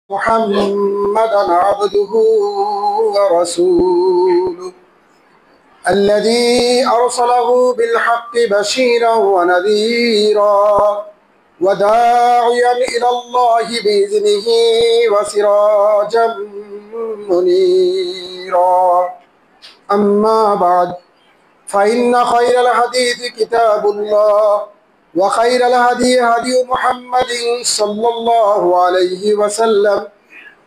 محمدا عبده ورسوله الذي أرسله بالحق بشيرا ونذيرا وداعيا إلى الله بإذنه وسراجا منيرا. أما بعد، فإن خير الحديث كتاب الله، وخير الهدي هدي محمد صلى الله عليه وسلم،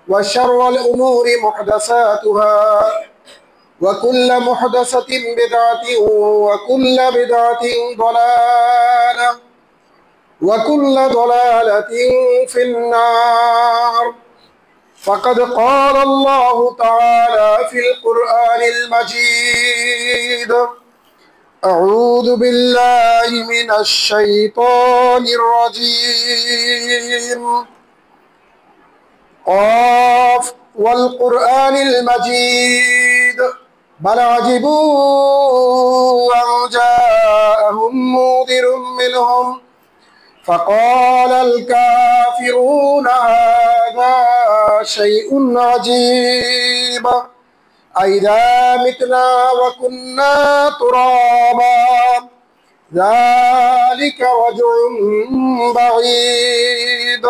وشر الأمور محدثاتها، وكل محدثة بدعة، وكل بدعة ضلالة، وكل ضلالة في النار. فقد قال الله تعالى في القرآن المجيد: أعوذ بالله من الشيطان الرجيم. قاف والقرآن المجيد بل عجبوا أن جاءهم منذر منهم فقال الكافرون هذا شيء عجيب أئذا متنا وكنا ترابا ذلك رجع بعيد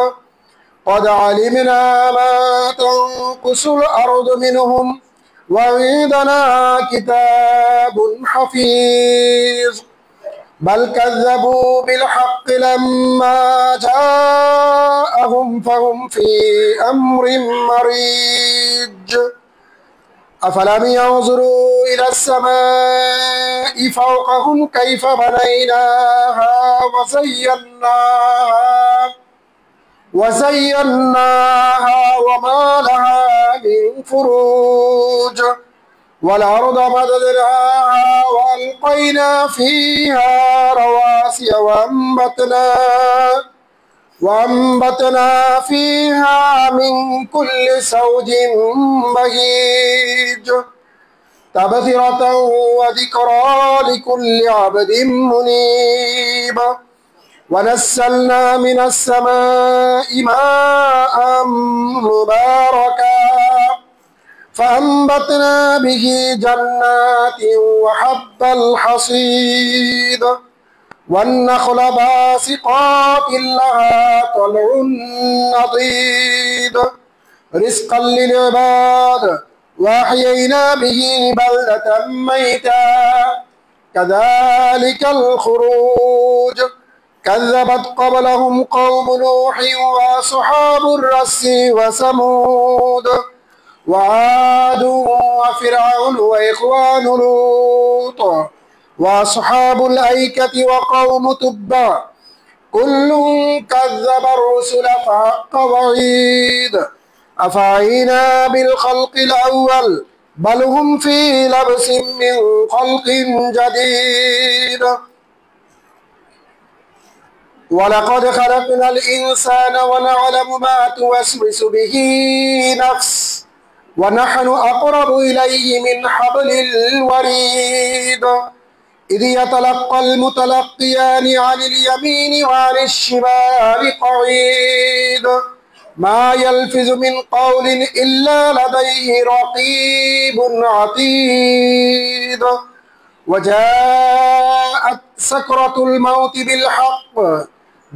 قد علمنا ما تنقص الأرض منهم وعندنا كتاب حفيظ بل كذبوا بالحق لما جاءهم فهم في أمر مريج أفلم ينظروا إلى السماء فوقهم كيف بنيناها وزيناها وما لها من فروج والأرض مددناها وألقينا فيها رواسي وأنبتنا فيها من كل زوج بهيج تبصرة وذكرى لكل عبد منيب ونزلنا من السماء ماء مباركا فأنبتنا به جنات وحب الحصيد والنخل باسقات لها طلع نضيد رزقا للعباد وأحيينا به بلدة ميتا كذلك الخروج كذبت قبلهم قوم نوح وأصحاب الرس وثمود وعاد وفرعون وإخوان لوط وأصحاب الأيكة وقوم تبع كل كذب الرسل فحق وعيد أفعينا بالخلق الأول بل هم في لبس من خلق جديد ولقد خلقنا الإنسان ونعلم ما توسوس به نفسه ونحن أقرب إليه من حبل الوريد إذ يتلقى المتلقيان عن اليمين وعن الشمال قعيد ما يلفظ من قول إلا لديه رقيب عتيد وجاءت سكرة الموت بالحق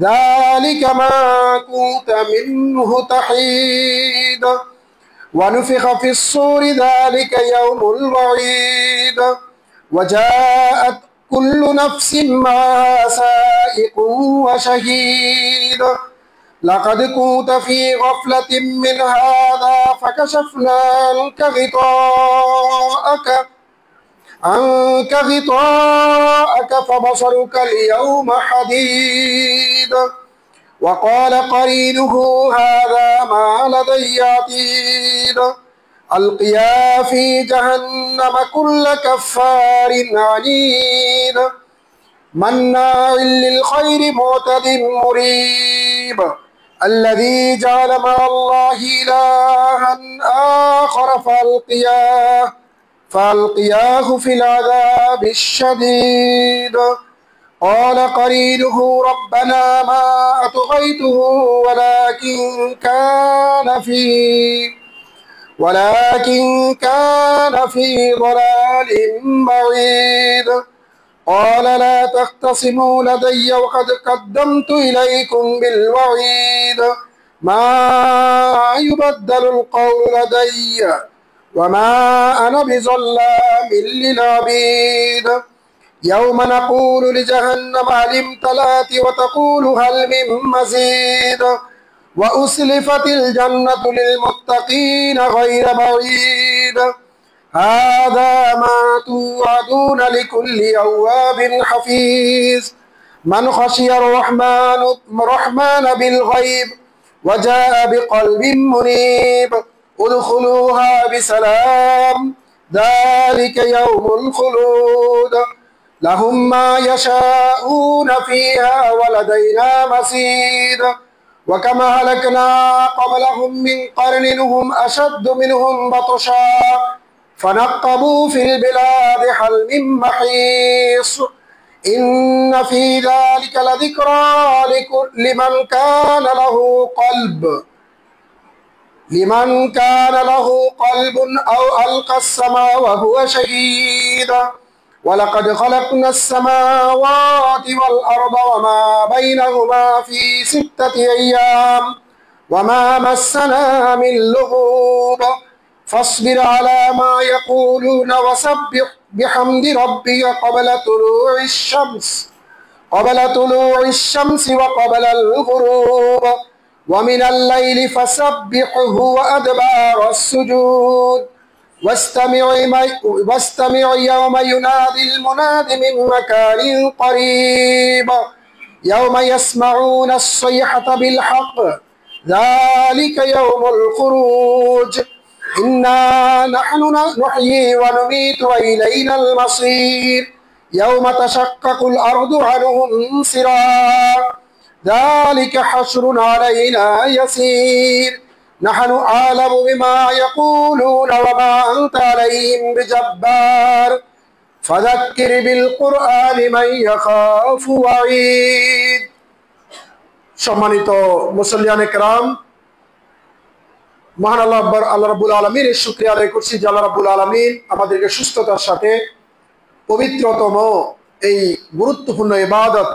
ذلك ما كنت منه تحيد ونفخ في الصور ذلك يوم الوعيد وجاءت كل نفس معها سائق وشهيد لقد كنت في غفلة من هذا فكشفنا عنك غطاءك فبصرك اليوم حديد وقال قرينه هذا ما لدي عتيد ألقيا في جهنم كل كفار عنيد مناع للخير معتد مريب الذي جعل مع الله إلها آخر فألقياه في العذاب الشديد قال قرينه ربنا ما أطغيته ولكن كان في ضلال بعيد قال لا تختصموا لدي وقد قدمت إليكم بالوعيد ما يبدل القول لدي وما أنا بظلام للعبيد يوم نقول لجهنم هل امتلأت وتقول هل من مزيد وأسلفت الجنة للمتقين غير بعيد هذا ما توعدون لكل أواب حفيظ من خشي الرحمن بالغيب وجاء بقلب منيب ادخلوها بسلام ذلك يوم الخلود لهم ما يشاءون فيها ولدينا مزيد وكما هلكنا قبلهم من قرن هم أشد منهم بطشا فنقبوا في البلاد هل من محيص إن في ذلك لذكرى لمن كان له قلب أو ألقى السماء وهو شهيد ولقد خلقنا السماوات والأرض وما بينهما في 6 أيام وما مسنا من لغوب فاصبر على ما يقولون وسبح بحمد ربك قبل طلوع الشمس وقبل الغروب ومن الليل فسبحه وأدبار السجود واستمع يوم ينادي المناد من مكان قريب يوم يسمعون الصيحة بالحق ذلك يوم الخروج إنا نحن نحيي ونميت وإلينا المصير يوم تشقق الأرض عنهم سرارا ذلك حشر علينا يسير نحن أعلم بما يقولون وما أنت عليهم بجبار فذكر بالقرآن من يخاف وعيد সম্মানিত মুসল্লিয়ানে কেরাম মহান আল্লাহ রাব্বুল আলামিনের শুকরিয়া আদায় করছি যে আল্লাহ রাব্বুল আলামিন আমাদেরকে সুস্থতার সাথে পবিত্রতম এই গুরুত্বপূর্ণ ইবাদত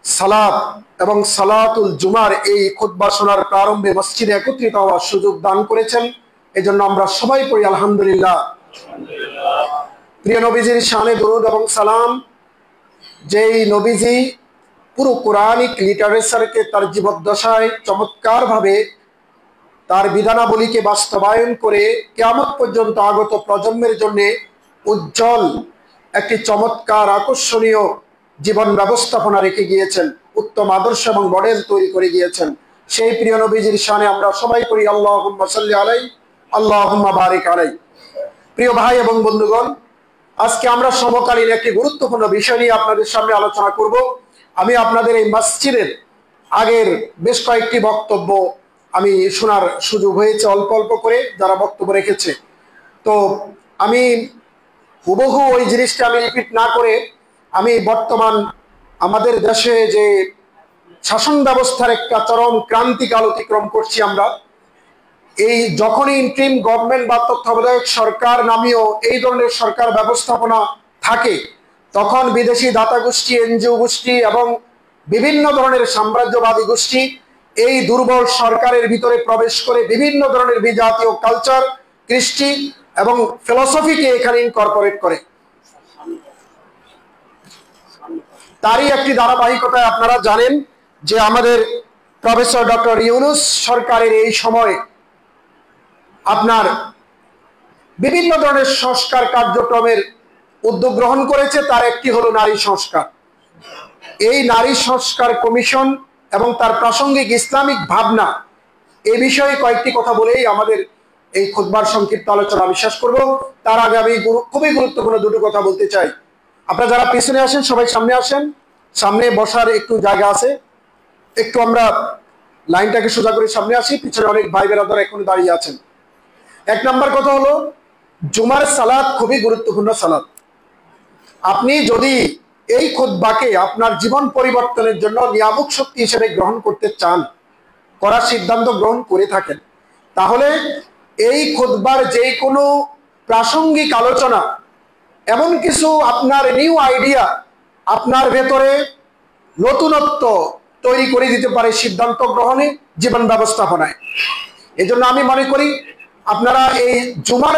সালাত এবং সালাতুল জুমার এই খুতবা শোনার প্রারম্ভে মসজিদে একত্রিত হওয়ার সুযোগ দান করেছেন এজন্য আমরা সবাই পড়ি আলহামদুলিল্লাহ। প্রিয় নবীজির শানে দরুদ এবং সালাম, যেই নবীজি পুরো কোরআনিক লিটারেচারকে তার জীবদ্দশায় চমৎকারভাবে তার বিধানাবলীকে বাস্তবায়ন করে কিয়ামত পর্যন্ত আগত প্রজন্মের জন্য উজ্জ্বল একটি চমৎকার আকর্ষণীয় জীবন ব্যবস্থাপনা রেখে গিয়েছেন, উত্তম আদর্শ এবং মডেল তৈরি করে গিয়েছেন, সেই প্রিয় নবীজির শানে আমরা সবাই করি আল্লাহুম্মা সাল্লি আলাইহি আল্লাহুম্মা বারিক আলাইহি। প্রিয় ভাই এবং বন্ধুগণ, আজকে আমরা সমকালীন একটি গুরুত্বপূর্ণ বিষয় নিয়ে আপনাদের সামনে আলোচনা করব। আমি আপনাদের এই মসজিদের আগের বেশ কয়েকটি বক্তব্য আমি শোনার সুযোগ হয়েছে অল্প অল্প করে যারা বক্তব্য রেখেছে, তো আমি হুবহু ওই জিনিসটা আমি রিপিট না করে আমি বর্তমান আমাদের দেশে যে শাসন ব্যবস্থার একটা চরম ক্রান্তিকাল অতিক্রম করছি আমরা, এই যখনই ইন্টারিম গভর্নমেন্ট বা তত্ত্বাবধায়ক সরকার নামীয় এই ধরনের সরকার ব্যবস্থাপনা থাকে, তখন বিদেশি দাতা গোষ্ঠী, এনজিও গোষ্ঠী এবং বিভিন্ন ধরনের সাম্রাজ্যবাদী গোষ্ঠী এই দুর্বল সরকারের ভিতরে প্রবেশ করে বিভিন্ন ধরনের বিজাতীয় কালচার, কৃষ্টি এবং ফিলসফিকে এখানে ইনকর্পোরেট করে। তারই একটি ধারাবাহিকতায় আপনারা জানেন যে আমাদের প্রফেসর ডক্টর ইউনূস সরকারের এই সময় আপনার বিভিন্ন ধরনের সংস্কার কার্যক্রমের উদ্যোগ গ্রহণ করেছে, তার একটি হলো নারী সংস্কার। এই নারী সংস্কার কমিশন এবং তার প্রাসঙ্গিক ইসলামিক ভাবনা, এই বিষয়ে কয়েকটি কথা বলেই আমাদের এই খুতবার সংক্ষিপ্ত আলোচনা বিশ্বাস করব। তার আগে আমি খুবই গুরুত্বপূর্ণ দুটো কথা বলতে চাই। আপনারা যারা পিছনে আসেন সবাই সামনে আসেন, সামনে বসার একটু জায়গা আছে, একটু আমরা লাইনটাকে সোজা করে সামনে আসি, পিছনে অনেক ভাই বেরাদার এখন দাঁড়িয়ে আছেন। এক নাম্বার কথা হলো জুমার সালাত খুবই গুরুত্বপূর্ণ সালাত। আপনি যদি এই খুতবাকে আপনার জীবন পরিবর্তনের জন্য নিয়ামক শক্তি হিসেবে গ্রহণ করতে চান, করার সিদ্ধান্ত গ্রহণ করে থাকেন, তাহলে এই খুতবার যে কোনো প্রাসঙ্গিক আলোচনা, এমন কিছু আপনার নিউ আইডিয়া আপনার ভেতরে নতুনত্ব তৈরি করে দিতে পারে সিদ্ধান্ত গ্রহণে, জীবন ব্যবস্থাপনায়। এই জন্য আমি মনে করি আপনারা এই জুমার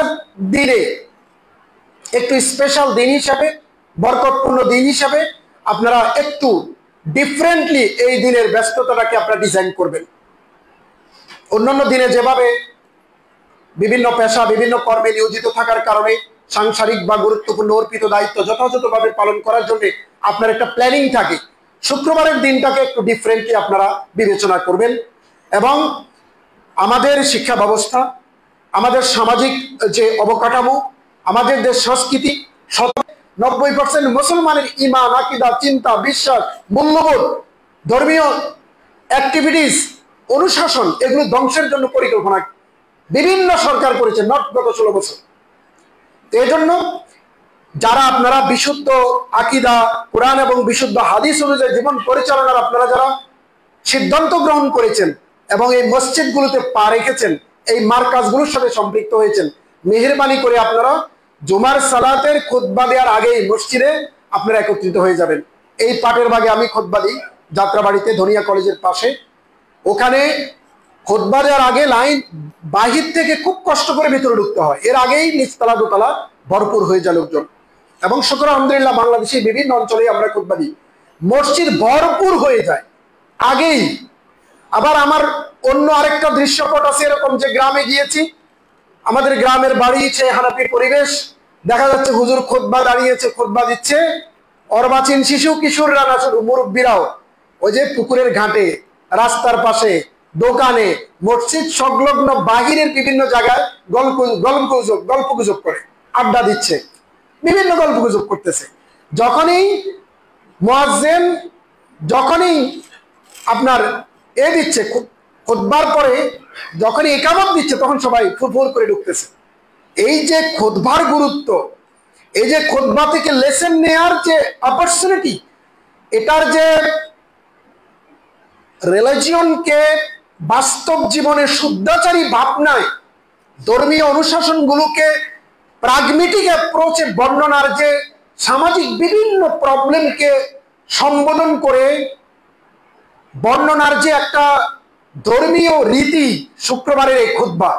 দিনে একটু স্পেশাল দিন হিসাবে, বরকতপূর্ণ দিন হিসাবে আপনারা একটু ডিফারেন্টলি এই দিনের ব্যস্ততাটাকে আপনারা ডিজাইন করবেন। অন্যান্য দিনে যেভাবে বিভিন্ন পেশা, বিভিন্ন কর্মে নিয়োজিত থাকার কারণে সাংসারিক বা গুরুত্বপূর্ণ অর্পিত দায়িত্ব যথাযথভাবে পালন করার জন্য আপনার একটা প্ল্যানিং থাকে, শুক্রবারের দিনটাকে একটু ডিফারেন্টলি আপনারা বিবেচনা করবেন। এবং আমাদের শিক্ষা ব্যবস্থা, আমাদের সামাজিক যে অবকাঠামো, আমাদের যে সংস্কৃতি, 90% মুসলমানের ঈমান, আকীদা, চিন্তা, বিশ্বাস, মূল্যবোধ, ধর্মীয় অ্যাক্টিভিটিস, অনুশাসন, এগুলো ধ্বংসের জন্য পরিকল্পনা বিভিন্ন সরকার করেছে গত 16 বছর। এই জন্য যারা আপনারা বিশুদ্ধ আকীদা, কোরআন এবং বিশুদ্ধ হাদিস অনুযায়ী জীবন পরিচালনার আপনারা যারা সিদ্ধান্ত গ্রহণ করেছেন এবং এই মসজিদগুলোতে পা রেখেছেন, এই মার্কাজগুলোর সাথে সম্পৃক্ত হয়েছেন, মেহেরবানি করে আপনারা জুমার সালাতের খুতবা দেওয়ার আগেই মসজিদে আপনারা একত্রিত হয়ে যাবেন। এই পাটের ভাগে আমি খুতবা দিই যাত্রাবাড়িতে, ধনিয়া কলেজের পাশে। ওখানে খুতবা দেওয়ার আগে লাইন বাহির থেকে খুব কষ্ট করে ভিতরে ঢুকতে হয়, এর আগেই নিচতলা দোতলা ভরপুর হয়ে যায় লোকজন। এবং শুকর আলহামদুলিল্লাহ বাংলাদেশের বিভিন্ন অঞ্চলে আমরা খুতবা দিই, মসজিদ ভরপুর হয়ে যায় আগেই। আবার আমার অন্য আরেকটা দৃশ্যপট আছে এরকম, যে গ্রামে গিয়েছি, আমাদের গ্রামের বাড়ি সে হানাফি পরিবেশ, দেখা যাচ্ছে হুজুর খুতবা দাঁড়িয়েছে, খুতবা দিচ্ছে, অর্বাচীন শিশু কিশোররা না, শুধু মুরব্বীরাও ওই যে পুকুরের ঘাটে, রাস্তার পাশে, দোকানে, মসজিদ সংলগ্ন বাহিরের বিভিন্ন জায়গায় গল্পগুজব করে আড্ডা দিচ্ছে, বিভিন্ন গল্পগুজব করতেছে। যখনই মুয়াজ্জিন, যখনই আপনার দিচ্ছে খুতবার পরে, যখনই ইকামত দিচ্ছে, তখন সবাই ফুরফুর করে ঢুকতেছে। এই যে খুতবার গুরুত্ব, এই যে খুতবা থেকে লেসন নেয়ার যে অপরচুনিটি, এটার যে রিলিজিয়নকে বাস্তব জীবনে শুদ্ধাচারী ভাবনায়, ধর্মীয় অনুশাসনগুলোকে প্রাগমেটিক অ্যাপ্রোচে বর্ণনার, যে সামাজিক বিভিন্ন প্রবলেমকে সম্বোধন করে বর্ণনার যে একটা ধর্মীয় রীতি, শুক্রবারের এই খুতবা,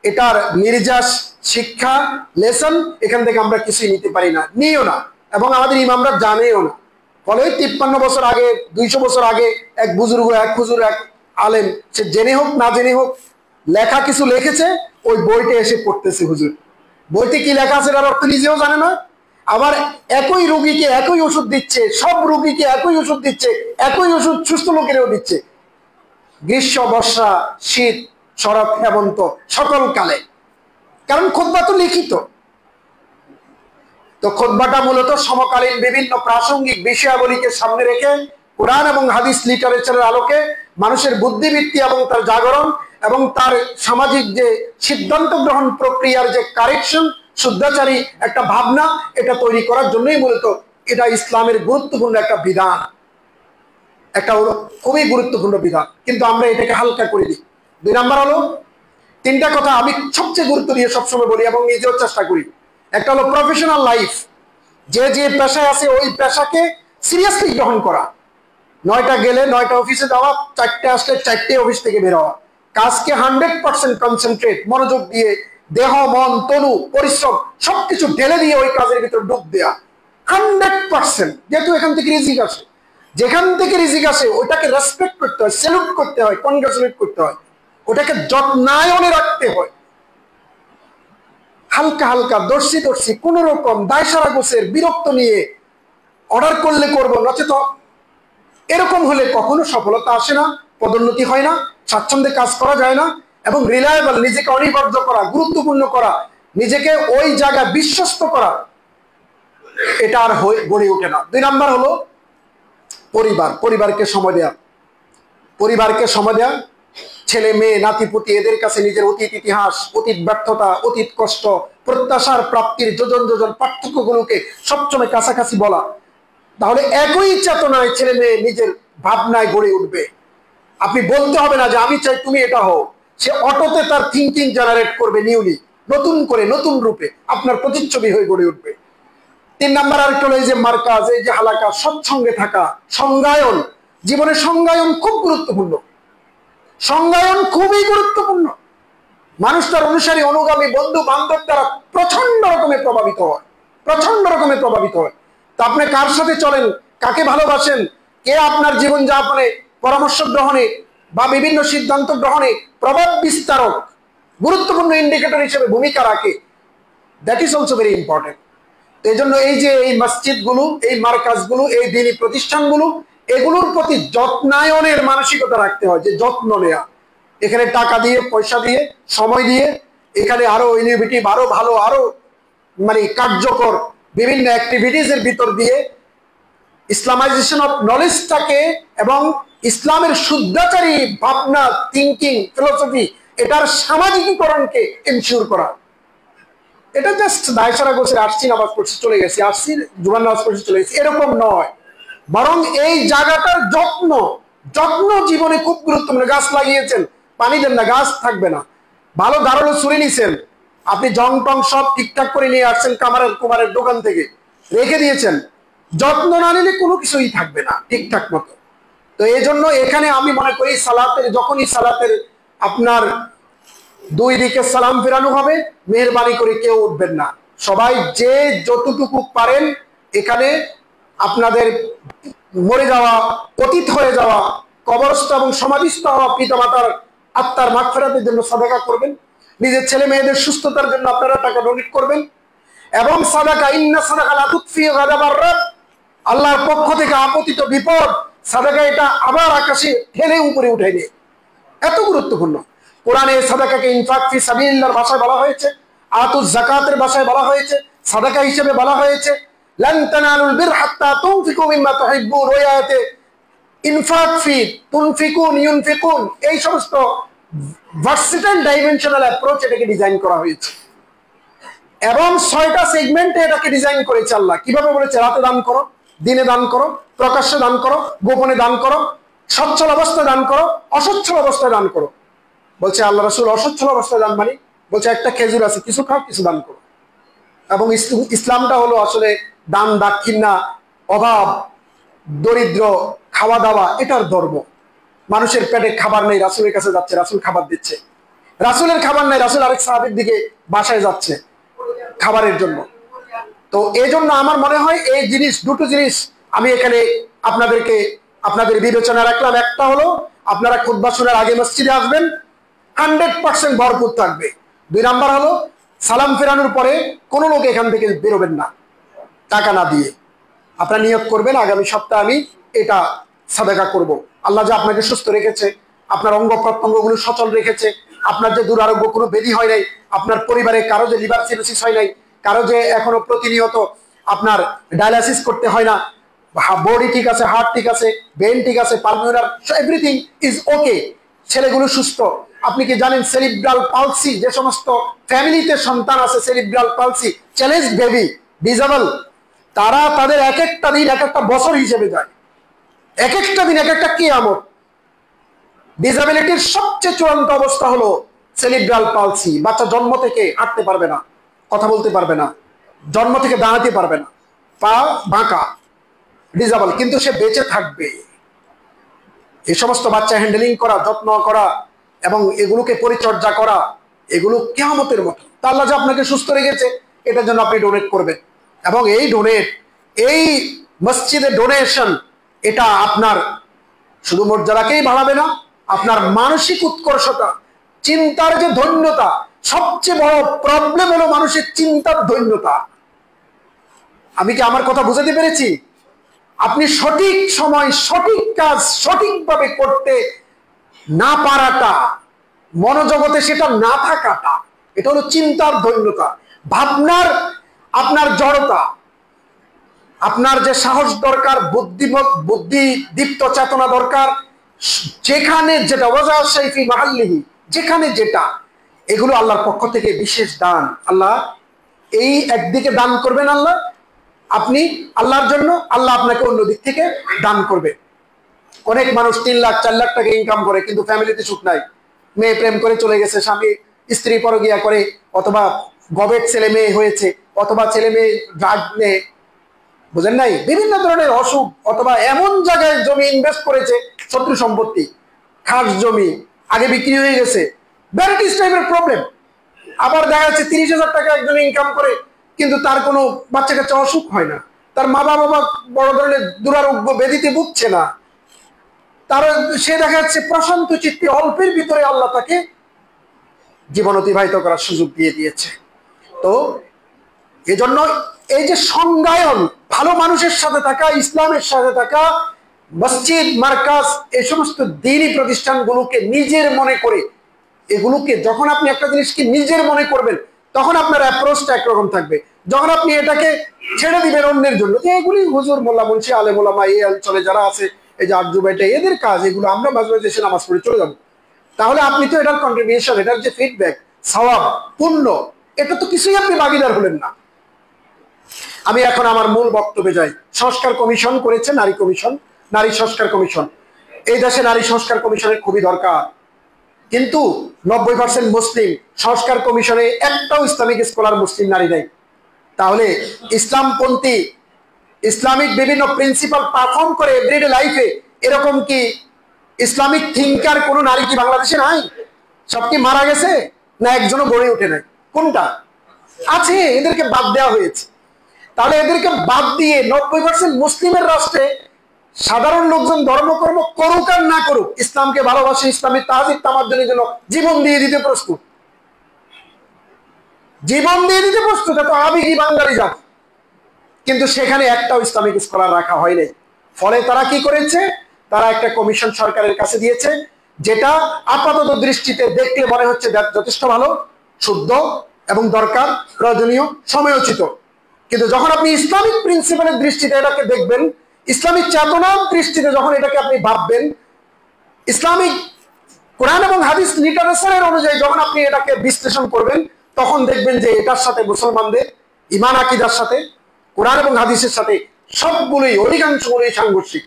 এটার নির্যাস, শিক্ষা, লেসন এখান থেকে আমরা কিছুই নিতে পারি না, নিও না, এবং আমাদের ইমামরা জানেও না। ফলে 53 বছর আগে, 200 বছর আগে এক বুজুর্গ, এক হুজুর, এক আলেম, সে জেনে হোক না জেনে হোক লেখা কিছু লিখেছে, ওই বইটা এসে পড়তেছে হুজুর। বইতে কি লেখা আছে তার অর্থ নিজেও জানে না। আবার একই রোগীকে একই ওষুধ দিচ্ছে, সব রোগীকে একই ওষুধ দিচ্ছে, একই ওষুধ সুস্থ লোকেরও দিচ্ছে, গ্রীষ্ম, বর্ষা, শীত, শরৎ, হেমন্ত, সকল কালে। কারণ খুতবা তো লিখিত। তো খুতবাটা মূলত সমকালীন বিভিন্ন প্রাসঙ্গিক বিষয়াবলীকে সামনে রেখে কোরআন এবং হাদিস লিটারেচারের আলোকে মানুষের বুদ্ধিবৃত্তি এবং তার জাগরণ এবং তার সামাজিক যে সিদ্ধান্ত গ্রহণ প্রক্রিয়ার যে কারেকশন, শুদ্ধাচারী একটা ভাবনা, এটা তৈরি করার জন্যই মূলত এটা ইসলামের গুরুত্বপূর্ণ একটা বিধান, একটা খুবই গুরুত্বপূর্ণ বিধান। কিন্তু আমরা এটাকে হালকা করে দিই। 2 নাম্বার হলো, 3টা কথা আমি সবচেয়ে গুরুত্ব দিয়ে সবসময় বলি এবং নিজেও চেষ্টা করি। একটা হলো প্রফেশনাল লাইফ, যে যে পেশায় আছে ওই পেশাকে সিরিয়াসলি গ্রহণ করা। 9টা গেলে 9টা অফিসে যাওয়া, 4টে আসলে 4টে অফিস থেকে বের হওয়া, কাজকে 100% কনসেন্ট্রেট, মনোযোগ দিয়ে দেহ, মন, তনু, পরিশ্রম সবকিছু ঢেলে দিয়ে ওই কাজের ভিতর ডুব দেয়া 100%। যেহেতু এখান থেকে রিজিক আসে, যেখান থেকে রিজিক আসে ওটাকে রেসপেক্ট করতে হয়, স্যালুট করতে হয়, কনগ্রাচুলেট করতে হয়, ওটাকে যত্নায়নে রাখতে হয়। হালকা হালকা, দর্শি দর্শি, কোন রকম দায়সারা গোছের বিরক্ত নিয়ে অর্ডার করলে করবো, নচেত এরকম হলে কখনো সফলতা আসে না, পদোন্নতি হয় না, স্বাচ্ছন্দ্যে কাজ করা যায় না, এবং রিলায়েবল, নিজেকে অনিবার্য করা, গুরুত্বপূর্ণ করা, নিজেকে ওই জায়গায় বিশ্বস্ত করা, এটা আর গড়ে ওঠে না। 2 নাম্বার হলো পরিবার, পরিবারকে সময় দেয়া, পরিবারকে সময় দেয়া, ছেলে মেয়ে, নাতিপুতি, এদের কাছে নিজের অতীত ইতিহাস, অতীত ব্যর্থতা, অতীত কষ্ট, প্রত্যাশার প্রাপ্তির যোজন যোজন পার্থক্যগুলোকে সবসময় কাছাকাছি বলা, তাহলে একই চেতনায় ছেলে মেয়ে নিজের ভাবনায় গড়ে উঠবে। আপনি বলতে হবে না যে আমি চাই তুমি এটা হও, সে অটোতে তার থিঙ্কিং জেনারেট করবে নিউলি, নতুন করে নতুন রূপে আপনার প্রতিচ্ছবি হয়ে গড়ে উঠবে। 3 নাম্বার আরেকটা হলো এই যে মার্কাজ, এই যে হালাকা, সৎসঙ্গে থাকা, সংজ্ঞায়ন। জীবনের সংজ্ঞায়ন খুব গুরুত্বপূর্ণ, সংজ্ঞায়ন খুবই গুরুত্বপূর্ণ। মানুষ তার অনুসারী অনুগামী বন্ধু বান্ধব দ্বারা প্রচন্ড রকমের প্রভাবিত হয়, প্রচন্ড রকমের প্রভাবিত হয়। তো আপনি কার সাথে চলেন, কাকে ভালোবাসেন, কে আপনার জীবন যাপনে, পরামর্শ গ্রহণে বা বিভিন্ন সিদ্ধান্ত গ্রহণে প্রভাব বিস্তারক গুরুত্বপূর্ণ ইন্ডিকেটর হিসেবে ভূমিকা রাখে, that is also very important. এই জন্য এই যে এই মসজিদগুলো, এই মার্কাজগুলো, এই দিনী প্রতিষ্ঠানগুলো, এগুলোর প্রতি যত্নায়নের মানসিকতা রাখতে হয়, যে যত্ন নেয়া। এখানে টাকা দিয়ে, পয়সা দিয়ে, সময় দিয়ে, এখানে আরো ইনোভেটিভ, আরো ভালো, আরো মানে কার্যকর বিভিন্ন অ্যাক্টিভিটিস এর ভিতর দিয়ে ইসলামাইজেশন অফ নলেজটাকে এবং ইসলামের শুদ্ধাচারী ভাবনা, থিঙ্কিং, ফিলোসফি, এটার সামাজিকীকরণকে এনশিওর করা। এটা জাস্ট দায়সারা গোছের আসছি, নামাজ পড়ছি, চলে গেছি, আসছি, জুমার নামাজ পড়ছি, চলে গেছি, এরকম নয়। বরং এই জায়গাটার যত্ন, যত্ন জীবনে খুব গুরুত্বপূর্ণ। গাছ লাগিয়েছেন, পানি দেন না, গাছ থাকবে না। ভালো ধারালো ছুরি নিছেন, আপনি জং টং সব ঠিকঠাক করে নিয়ে আসছেন কুমারের দোকান থেকে, রেখে দিয়েছেন, যত্ন না নিলে কোনো কিছুই থাকবে না ঠিকঠাক মতো। তো এই জন্য এখানে আমি মনে করি সালাতের, যখনই সালাতের আপনার 2 দিকে সালাম ফেরানো হবে, মেহরবানি করে কেউ উঠবেন না। সবাই যে যতটুকু পারেন এখানে আপনাদের মরে যাওয়া, অতীত হয়ে যাওয়া, কবরস্থ এবং সমাধিস্থ হওয়া পিতামাতার আত্মার মাগফিরাতের জন্য সাদাকা করবেন। নিজের ছেলে মেয়েদের সুস্থতার জন্য আপনারা টাকা ডোনেট করবেন। এবং সাদাকা, ইন্না সাদাকা লা তুতফি গাদাবার রাব, আল্লাহর পক্ষ থেকে আপতিত বিপদ, সাদাকা এটা আবার আকাশে ঠেলে উপরে উঠে নিয়ে, এত গুরুত্বপূর্ণ। কোরআনে সাদাকাকে ইনফাক ফি সাবিলিল্লাহর ভাষায় বলা হয়েছে, আতুজ যাকাতের ভাষায় বলা হয়েছে, সাদাকা হিসেবে বলা হয়েছে। লান তানালুল বির হাত্তা তুনফিকু মিম্মা তুহিব্বুন, ওই আয়াতে ইনফাক ফি, তুনফিকুন, ইউনফিকুন, এই সমস্ত ভার্সেটাইল ডাইমেনশনাল অ্যাপ্রোচ এটাকে ডিজাইন করা হয়েছে। এবং 6টা সেগমেন্টে এটাকে ডিজাইন করেছে আল্লাহ। কিভাবে বলেছে? রাতে দান করো, দিনে দান করো, প্রকাশ্যে দান করো, গোপনে দান করো, সচ্ছল অবস্থায় দান করো, অসচ্ছল অবস্থায় দান করো। বলছে আল্লাহ রাসূল অসচ্ছল অবস্থায় দান মানে, বলছে একটা খেজুর আছে, কিছু খাও, কিছু দান করো। এবং ইসলামটা হলো আসলে দান দাক্ষিণ্যা, অভাব, দরিদ্র, খাওয়া দাওয়া, এটার ধর্ম। মানুষের পেটে খাবার নেই, রাসূলের কাছে যাচ্ছে, রাসূল খাবার দিচ্ছে। রাসূলের খাবার নাই, রাসূল আরেক সাহাবীর দিকে বাসায় যাচ্ছে খাবারের জন্য। তো এই জন্য আমার মনে হয় এই জিনিস, দুটো জিনিস আমি এখানে আপনাদের বিবেচনা রাখলাম। একটা হলো আপনারা খুতবা শোনার আগে মসজিদে আসবেন, 100% ভরপুর থাকবে। 2 নাম্বার হলো সালাম ফেরানোর পরে কোনো লোক এখান থেকে বেরোবেন না টাকা না দিয়ে। আপনারা নিয়োগ করবেন আগামী সপ্তাহে আমি এটা সাদাকা করব। আল্লাহ যে আপনাকে সুস্থ রেখেছে, আপনার অঙ্গ প্রত্যঙ্গগুলো সচল রেখেছে, আপনার যে দুরারোগ্য কোনো ব্যাধি হয় নাই, আপনার পরিবারে কারো যে লিভার সিরোসিস হয় নাই, কারো যে এখনো প্রতিনিয়ত আপনার ডায়ালাইসিস করতে হয় না, বডি ঠিক আছে, হার্ট ঠিক আছে, ব্রেন ঠিক আছে, পালমোনার এভরিথিং ইজ ওকে, ছেলেগুলো সুস্থ। আপনি কি জানেন সেরিব্রাল পালসি, যে সমস্ত ফ্যামিলিতে সন্তান আছে cerebral palsy, challenge baby, disable, তারা তাদের এক একটা দিন এক একটা বছর হিসেবে যায়, এক একটা দিন এক একটা কিয়ামত। ডিসএবিলিটির সবচেয়ে চূড়ান্ত অবস্থা হলো সেরিব্রাল পালসি। বাচ্চা জন্ম থেকে হাঁটতে পারবে না, কথা বলতে পারবে না, জন্ম থেকে দাঁড়াতে পারবে না, পা বাঁকা, ডিসেবল, কিন্তু সে বেঁচে থাকবে। এই সমস্ত বাচ্চা হ্যান্ডেলিং করা, যত্ন করা এবং এগুলোকে পরিচর্যা করা, এগুলো কিয়ামতের মতো। তা আল্লাহ যে আপনাকে সুস্থ রেখেছে, এটার জন্য আপনি ডোনেট করবেন। এবং এই ডোনেট, এই মসজিদের ডোনেশন, এটা আপনার শুধু মর্যাদাকেই বাড়াবে না, আপনার মানসিক উৎকর্ষতা, চিন্তার যে ধন্যতা, সবচেয়ে বড় প্রবলেম হলো মানুষের চিন্তার ধন্যতা। আমি কি আমার কথা বুঝাতে পেরেছি? আপনি সঠিক সময় সঠিক কাজ সঠিকভাবে করতে না পারাটা, মনোজগতে সেটা না থাকাটা, এটা হলো চিন্তার ধন্যতা। ভাবনার আপনার জড়তা, আপনার যে সাহস দরকার, বুদ্ধিদীপ্ত চেতনা দরকার, যেখানে যেটা ওয়াজা শাইফি মাহাল্লিহি, যেখানে যেটা, এগুলো আল্লাহর পক্ষ থেকে বিশেষ দান। আল্লাহ এই একদিকে দান করবেন আল্লাহ, আপনি আল্লাহর জন্য, আল্লাহ আপনাকে অন্য দিক থেকে দান করবে। অনেক মানুষ 3 লাখ 4 লাখ টাকা ইনকাম করে, কিন্তু ফ্যামিলিতে সুখ নাই। মেয়ে প্রেম করে চলে গেছে, স্বামী স্ত্রী পরকিয়া করে, অথবা গবেট ছেলে মেয়ে হয়েছে, অথবা ছেলে মেয়ে ড্রাগ নেয়, বুঝেন নাই, বিভিন্ন ধরনের অসুখ, অথবা এমন জায়গায় জমি ইনভেস্ট করেছে, শত্রু সম্পত্তি, খাস জমি আগে বিক্রি হয়ে গেছে, ভ্যারাইটিস টাইপের প্রবলেম। আবার দেখা যাচ্ছে 30,000 টাকা একজন ইনকাম করে, কিন্তু তার কোনো বাচ্চা কাচ্চা অসুখ হয় না, তার মা বাবা বড় ধরনের দুরারোগ্য ব্যাধিতে ভুগছে না, তার সে দেখা যাচ্ছে প্রশান্ত চিত্তে অল্পের ভিতরে আল্লাহ তাকে জীবন অতিবাহিত করার সুযোগ দিয়ে দিয়েছে। তো এজন্য এই যে সংজ্ঞায়ন, ভালো মানুষের সাথে থাকা, ইসলামের সাথে থাকা, মসজিদ মার্কাজ, এই সমস্ত দ্বীনি প্রতিষ্ঠানগুলোকে নিজের মনে করে, এগুলোকে যখন আপনি একটা জিনিসকে নিজের মনে করবেন, তখন আপনার অ্যাপ্রোচটা একরকম থাকবে। যখন আপনি এটাকে ছেড়ে দিবেন অন্যের জন্য, এগুলি হুজুর, মোল্লা, মুন্সি, আলেম ওলামা, এই অঞ্চলে যারা আছে, এই যে আরজু ভাইটা, এদের কাজ, এগুলো আমরা মাঝে মাঝে এসে নামাজ পড়ে চলে যাবো, তাহলে আপনি তো এটার কন্ট্রিবিউশন, এটার যে ফিডব্যাক, সওয়াব, পুণ্য, এটা তো কিছুই আপনি ভাগিদার হলেন না। আমি এখন আমার মূল বক্তব্যে যাই। সংস্কার কমিশন করেছে, নারী কমিশন, নারী সংস্কার কমিশন। এই দেশে নারী সংস্কার কমিশনের খুবই দরকার, কিন্তু 90% মুসলিম। সংস্কার কমিশনে একটাও ইসলামিক স্কলার মুসলিম নারী নেই। তাহলে ইসলামপন্থী, ইসলামিক বিভিন্ন প্রিন্সিপাল পারফর্ম করে এভরিডে লাইফে, এরকম কি ইসলামিক থিঙ্কার কোন নারী কি বাংলাদেশে নাই? সব কি মারা গেছে, না একজনও গড়ে ওঠে নাই? কোনটা আছে? এদেরকে বাদ দেওয়া হয়েছে। তাহলে এদেরকে বাদ দিয়ে 90% মুসলিমের রাষ্ট্রে সাধারণ লোকজন ধর্মকর্ম করুক আর না করুক, ইসলামকে ভালোবাসে, ইসলামী তাহজিব তামাদ্দুনের জন্য জীবন দিয়ে দিতে প্রস্তুত, জীবন দিয়ে দিতে প্রস্তুত, এত আবেগী বাঙালি জাতি। কিন্তু সেখানে একটাও ইসলামিক স্কলার রাখা হয়নি। ফলে তারা কি করেছে? তারা একটা কমিশন সরকারের কাছে দিয়েছে, যেটা আপাতত দৃষ্টিতে দেখলে মনে হচ্ছে যথেষ্ট ভালো, শুদ্ধ এবং দরকার, প্রয়োজনীয়, সময়োচিত। কিন্তু যখন আপনি ইসলামিক প্রিন্সিপালের দৃষ্টিতে এটাকে দেখবেন, ইসলামিক চেতনার দৃষ্টিতে যখন এটাকে আপনি ভাববেন, ইসলামিক কোরআন এবং হাদিস লিটারেচারের অনুযায়ী যখন আপনি এটাকে বিশ্লেষণ করবেন, তখন দেখবেন যে এটার সাথে মুসলমানদের ঈমান আকীদার সাথে, কোরআন এবং হাদিসের সাথে সবগুলোই, অধিকাংশগুলোই সাংঘর্ষিক।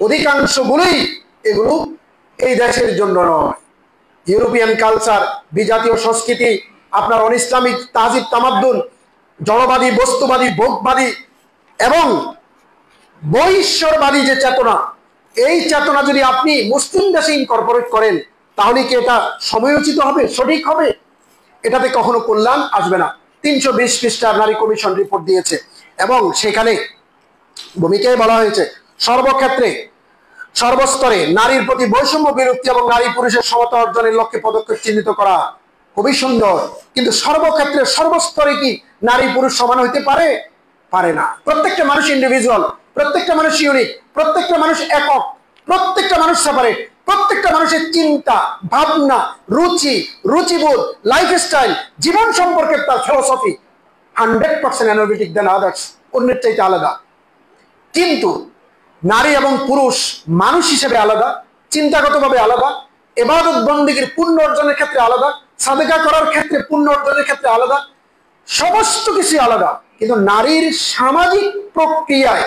অধিকাংশগুলোই এগুলো এই দেশের জন্য নয়। ইউরোপিয়ান কালচার, বিজাতীয় সংস্কৃতি, আপনার অন ইসলামিক তাহজিব তামাদ্দুন, জড়বাদী, বস্তুবাদী, ভোগবাদী এবং বৈশ্বরবাদী যে চেতনা, এই চেতনা যদি আপনি মুসলিম দেশে ইনকর্পোরেট করেন, তাহলে কি এটা সময়োচিত হবে, সঠিক হবে? এটাতে কখনো কল্যাণ আসবে না। 320 পৃষ্ঠার নারী কমিশন রিপোর্ট দিয়েছে, এবং সেখানে ভূমিকায় বলা হয়েছে সর্বক্ষেত্রে, সর্বস্তরে নারীর প্রতি বৈষম্য বিরক্তি এবং নারী পুরুষের সমতা অর্জনের লক্ষ্যে পদক্ষেপ চিহ্নিত করা। খুবই সুন্দর, কিন্তু সর্বক্ষেত্রে, সর্বস্তরে কি নারী পুরুষ সমান হইতে পারে? পারে না। প্রত্যেকটা মানুষ ইন্ডিভিজুয়াল, প্রত্যেকটা মানুষ ইউনিক, প্রত্যেকটা মানুষ একক, প্রত্যেকটা মানুষ সেপারেট, প্রত্যেকটা মানুষের চিন্তা, ভাবনা, রুচি, রুচিবোধ, লাইফস্টাইল, জীবন সম্পর্কে তার ফিলোসফি 100% এনার্জেটিক দেন আদার্স, অন্যের চাইতে আলাদা। কিন্তু নারী এবং পুরুষ মানুষ হিসেবে আলাদা, চিন্তাগতভাবে আলাদা, ইবাদত বন্দেগীর পুণ্য অর্জনের ক্ষেত্রে আলাদা, সাদেকা করার ক্ষেত্রে পুণ্য অর্জনের ক্ষেত্রে আলাদা, সমস্ত কিছু আলাদা। কিন্তু নারীর সামাজিক প্রক্রিয়ায়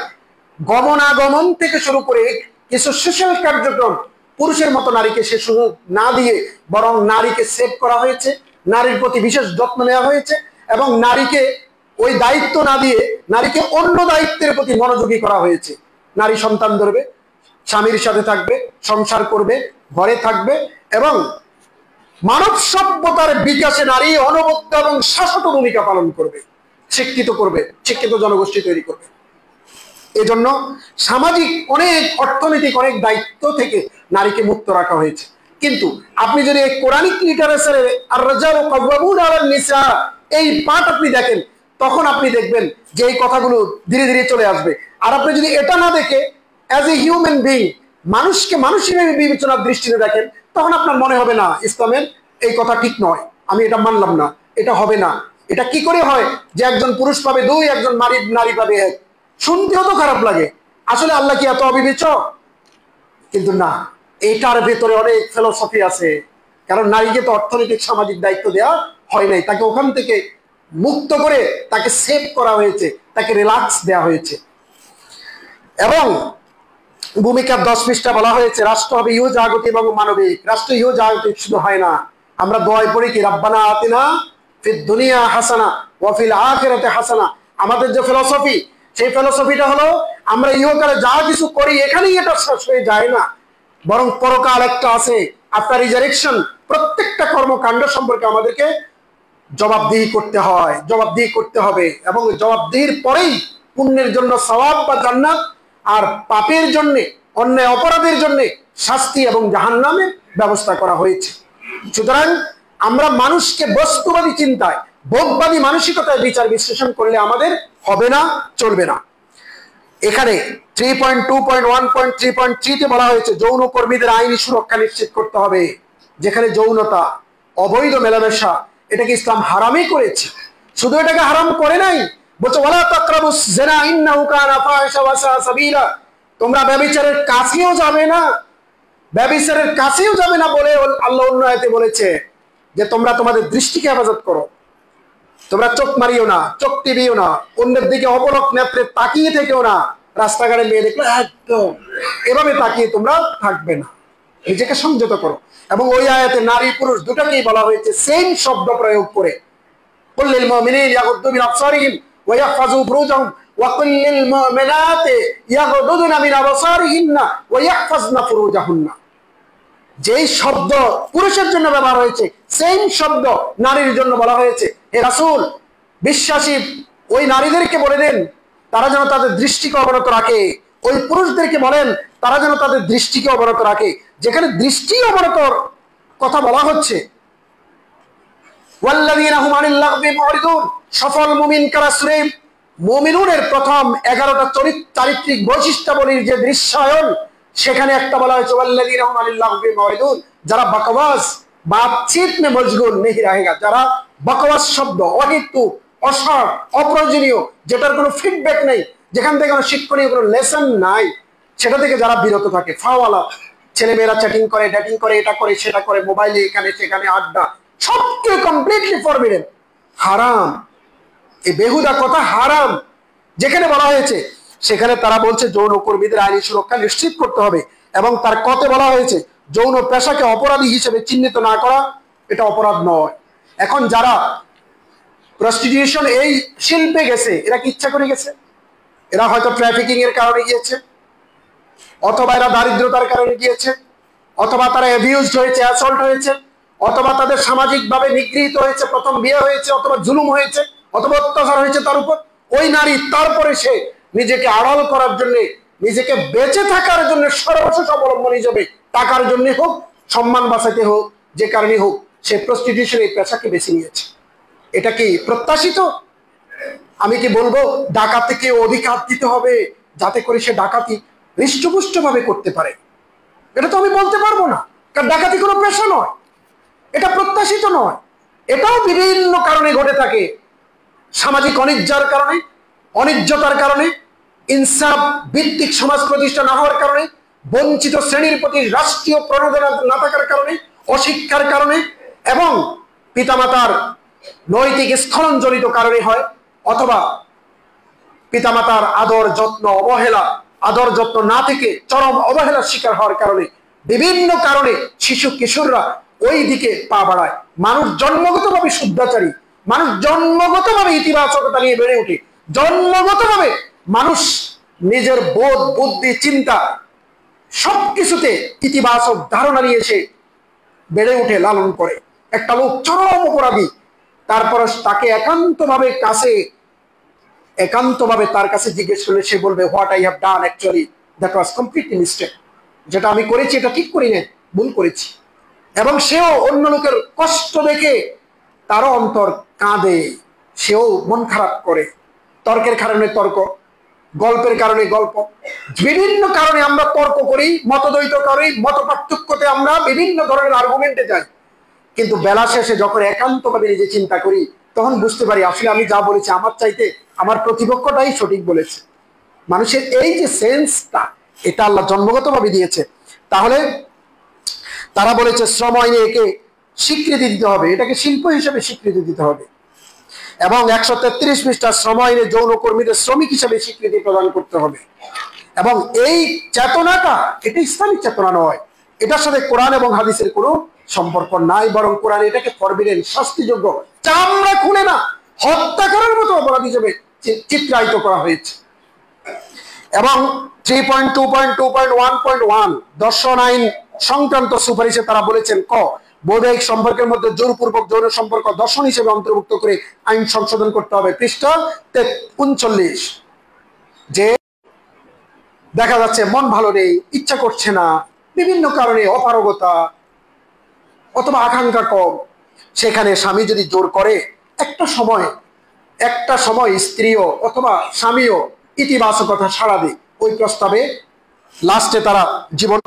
গমনাগমন থেকে শুরু করে কিছু সোশ্যাল কার্যক্রম পুরুষের মতো নারীকে সে সুযোগ না দিয়ে, বরং নারীকে সেভ করা হয়েছে, নারীর প্রতি বিশেষ যত্ন নেওয়া হয়েছে, এবং নারীকে ওই দায়িত্ব না দিয়ে নারীকে অন্য দায়িত্বের প্রতি মনোযোগী করা হয়েছে। নারী সন্তান ধরবে, স্বামীর সাথে থাকবে, সংসার করবে, ঘরে থাকবে, এবং মানব সভ্যতার বিকাশে নারী অনবদ্য এবং শাশ্বত ভূমিকা পালন করবে, শিক্ষিত করবে, শিক্ষিত জনগোষ্ঠী তৈরি করবে। এজন্য সামাজিক অনেক, অর্থনৈতিক অনেক দায়িত্ব থেকে নারীকে মুক্ত রাখা হয়েছে। কিন্তু আপনি যদি এই কোরআনিক লিটারেচারের আর-রিজালু কাওয়ামুনা আলান নিসা এই পাঠ আপনি দেখেন, তখন আপনি দেখবেন যে এই কথাগুলো ধীরে ধীরে চলে আসবে। আর আপনি যদি এটা না দেখে অ্যাজ এ হিউম্যান বিং, মানুষকে মানুষ হিসেবে বিবেচনার দৃষ্টিতে দেখেন, তখন আপনার মনে হবে না ইসলামের এই কথা ঠিক নয়, আমি এটা মানলাম না, এটা হবে না। এটা কি করে হয় যে একজন পুরুষ পাবে 2, একজন নারী পাবে 1? শুনতেও তো খারাপ লাগে। আসলে আল্লাহ কি এত অবিবেচক? কিন্তু না, এটার ভেতরে অনেক ফিলোসফি আছে। কারণ নারীকে তো অর্থনৈতিক সামাজিক দায়িত্ব দেওয়া হয় নাই, তাকে ওখান থেকে মুক্ত করে তাকে সেভ করা হয়েছে, তাকে রিল্যাক্স দেওয়া হয়েছে। এবং ভূমিকার 10 পৃষ্ঠা বলা হয়েছে রাষ্ট্র হবে ইহ জাগতিক এবং মানবিক। রাষ্ট্র ইহ জাগতিক শুধু হয় না, আমরা দোয়ায় পড়ি কি রাব্বানা আতিনা ফিদ দুনিয়া হাসানা ওয়া ফিল আখিরাতি হাসানা। আমাদের যে ফিলোসফি, সেই ফিলোসফিটা হলো আমরা ইহকালে যা কিছু করি এখানেই এটা শেষ হয়ে যায় না, বরং পরকাল একটা আছে, আফটার রিজারেকশন। প্রত্যেকটা কর্মকাণ্ড সম্পর্কে আমাদেরকে জবাবদিহি করতে হয়, জবাবদিহি করতে হবে, এবং জবাবদিহির পরেই পুণ্যের জন্য সওয়াব বা জান্নাত, আর পাপের জন্য, অন্যায় অপরাধের জন্য শাস্তি এবং জাহান্নামের ব্যবস্থা করা হয়েছে। সুতরাং আমরা মানুষকে বস্তুবাদী চিন্তায়, ভোগবাদী মানসিকতায় বিচার বিশ্লেষণ করলে আমাদের হবে না, চলবে না। এখানে 3.2.1.3.3 তে বলা হয়েছে যৌন কর্মীদের আইনি সুরক্ষা নিশ্চিত করতে হবে। যেখানে যৌনতা, অবৈধ মেলামেশা, এটাকে ইসলাম হারামই করেছে। শুধু এটাকে হারাম করে নাই, বলছে ওয়ালা তাকরাবুস জিনা ইন্নাহু কানা ফাহিশা ওয়া সা সাবিলা। তোমরা ব্যভিচারের কাছেও যাবে না, ব্যভিচারের কাছেও যাবে না বলে আল্লাহ অন্য আয়াতে বলেছে যে তোমরা তোমাদের দৃষ্টিকে হেফাজত করো, তোমরা চোখ মারিও না, চোখ টিপিও না, অন্যের দিকে অপলক নেত্রে তাকিয়ে থেকেও না। রাস্তাঘাটে মেয়ে দেখলে একদম এভাবে তাকিয়ে তোমরা থাকবে না, নিজেকে সংযত করো। এবং ওই আয়াতে নারী পুরুষ দুটাকেই বলা হয়েছে সেম শব্দ প্রয়োগ করে, কুল লিল মুমিনিনা ইয়াগুদ্দু মিন আবসারিহিম ওয়া ইয়াহফাযু ফুরুজাহুম ওয়া কুল লিল মুমিনাতি ইয়াগুদ্দুনা মিন আবসারিহিন্না ওয়া ইয়াহফাযনা ফুরুজাহুন্না। যেই শব্দ পুরুষের জন্য ব্যবহার হয়েছে সেম শব্দ নারীর জন্য বলা হয়েছে। হে রাসূল, বিশ্বাসী ওই নারীদেরকে বলে দেন তারা যেন তাদের দৃষ্টিকে অবনত রাখে, ওই পুরুষদেরকে বলেন তারা যেন তাদের দৃষ্টিকে অবনত রাখে। যেখানে দৃষ্টি অবনতর কথা বলা হচ্ছে, ওয়াল্লাযীনা হুম আনিল লাগবি মুরিদুন, সফল মুমিন কারা? সূরা মুমিনুনের প্রথম 11টা চারিত্রিক বৈশিষ্ট্যাবলীর যে দৃশ্যায়ন, সেখানে একটা বলা হয়েছে ওয়াল্লাযীনা হুম আনিল লাগবি মুরিদুন, যারা বকওয়াস বাতচিত মে মশগুল নেহি রহেগা, যারা বকওয়াস শব্দ, অহেতুক, অসার, অপ্রয়োজনীয়, যেটার কোনো ফিডব্যাক নেই, যেখান থেকে কোনো শিক্ষণীয় কোনো লেসন নাই, সেটা থেকে যারা বিরত থাকে। ফাওয়ালা, ছেলেমেয়েরা চ্যাটিং করে, ডেটিং করে, এটা করে সেটা করে, মোবাইলে এখানে সেখানে আড্ডা, সবকে কমপ্লিটলি ফরবিডেন, হারাম। এই বেহুদা কথা হারাম। যেখানে বলা হয়েছে সেখানে তারা বলছে যৌন কর্মীদের আইনি সুরক্ষা নিশ্চিত করতে হবে, এবং তার কতে বলা হয়েছে যৌন পেশাকে অপরাধী হিসেবে চিহ্নিত না করা এটা অপরাধ নয়। এখন যারা প্রস্টিটিউশন এই শিল্পে গেছে, এরা কি ইচ্ছা করে গেছে? এরা হয়তো ট্রাফিকিং এর কারণে গিয়েছে, অথবা এরা দারিদ্রতার কারণে গিয়েছে, অথবা তারা অ্যাবিউজড হয়েছে, অ্যাসল্ট হয়েছে, অথবা তাদের সামাজিকভাবে নিগৃহীত হয়েছে, প্রথম বিয়ে হয়েছে, অথবা জুলুম হয়েছে, অথবা অত্যাচার হয়েছে তার উপর। ওই নারী তারপরে সে নিজেকে আড়াল করার জন্য, নিজেকে বেঁচে থাকার জন্য সর্বশেষ অবলম্বন হিসেবে টাকার জন্য হোক, সম্মান বাঁচাতে হোক, যে কারণে হোক, সে প্রস্টিটিউশন এই পেশাকে বেছে নিয়েছে। এটা কি প্রত্যাশিত? আমি কি বলবো ডাকাতিকে অধিকার দিতে হবে যাতে করে সে ডাকাতি হৃষ্টপুষ্ট ভাবে করতে পারে? এটা তো আমি বলতে পারবো না, কারণ ডাকাতি কোনো পেশা নয়, এটা প্রত্যাশিত নয়। এটাও বিভিন্ন কারণে ঘটে থাকে, সামাজিক অনিজ্জার কারণে, অনিজ্জতার কারণে, ইনসাফ ভিত্তিক সমাজ প্রতিষ্ঠা না হওয়ার কারণে, বঞ্চিত শ্রেণীর প্রতি রাষ্ট্রীয় প্রণোদনা না থাকার কারণে, অশিক্ষার কারণে, এবং পিতামাতার নৈতিক স্খলনজনিত কারণে হয়, অথবা পিতামাতার আদর যত্ন অবহেলা, আদর যত্ন না থেকে চরম অবহেলার শিকার হওয়ার কারণে, বিভিন্ন কারণে শিশু কিশোররা ওই দিকে পা বাড়ায়। মানুষ জন্মগতভাবে শুদ্ধাচারী, মানুষ জন্মগতভাবে ইতিবাচকতা নিয়ে বেড়ে ওঠে, জন্মগতভাবে মানুষ নিজের বোধ, বুদ্ধি, চিন্তা সবকিছুতে ইতিবাচক ধারণা নিয়ে এসে বেড়ে উঠে, লালন করে। একটা লোক চরম অপরাধী, তারপর তাকে একান্তভাবে তার কাছে জিজ্ঞেস করলে সে বলবে what I have done actually that was completely mistake, যেটা আমি করেছি এটা ঠিক করি না, ভুল করেছি। এবং সেও অন্য লোকের কষ্ট দেখে তারও অন্তর কাঁদে, সেও মন খারাপ করে। তর্কের কারণে তর্ক, গল্পের কারণে গল্প, বিভিন্ন কারণে আমরা তর্ক করি, মতদ্বৈত করি, মত পার্থক্যতে আমরা বিভিন্ন ধরনের আর্গুমেন্টে যাই। কিন্তু বেলা শেষে যখন একান্তভাবে নিজে চিন্তা করি, তখন বুঝতে পারি আসলে আমি যা বলেছি আমার চাইতে আমার প্রতিপক্ষটাই সঠিক বলেছে। মানুষের এই যে সেন্সটা, এটা আল্লাহ জন্মগতভাবে দিয়েছে। তাহলে তারা বলেছে শ্রম আইনে একে স্বীকৃতি দিতে হবে, এটাকে শিল্প হিসেবে স্বীকৃতি দিতে হবে। এবং 133 পৃষ্ঠা শ্রম আইনে যৌন কর্মীদের শ্রমিক হিসেবে স্বীকৃতি প্রদান করতে হবে। এবং এই চেতনাটা এটা ইসলামিক চেতনা নয়, এটার সাথে কোরআন এবং হাদিসের কোনো সম্পর্ক নাই, বরং কোরআন এটাকে ফরবিডেন, শাস্তিযোগ্য, চামড়া খুলে না, হত্যা করার মতো অপরাধ হিসেবে চিত্রায়িত করা হয়েছে। এবং 3.2.2.1.1 দর্শন আইন সংক্রান্ত সুপারিশে তারা বলেছেন, ক বৈবাহিক সম্পর্কের মধ্যে জোরপূর্বক যৌন সম্পর্ক দর্শন হিসেবে অন্তর্ভুক্ত করে আইন সংশোধন করতে হবে। পৃষ্ঠা 39, যে দেখা যাচ্ছে মন ভালো নেই, ইচ্ছা করছে না, বিভিন্ন কারণে অপারগতা অথবা আকাঙ্ক্ষা কম, সেখানে স্বামী যদি জোর করে একটা সময় স্ত্রীও অথবা স্বামীও ইতিবাচকতা সাড়া দেয়, ওই প্রস্তাবে লাস্টে তারা জীবন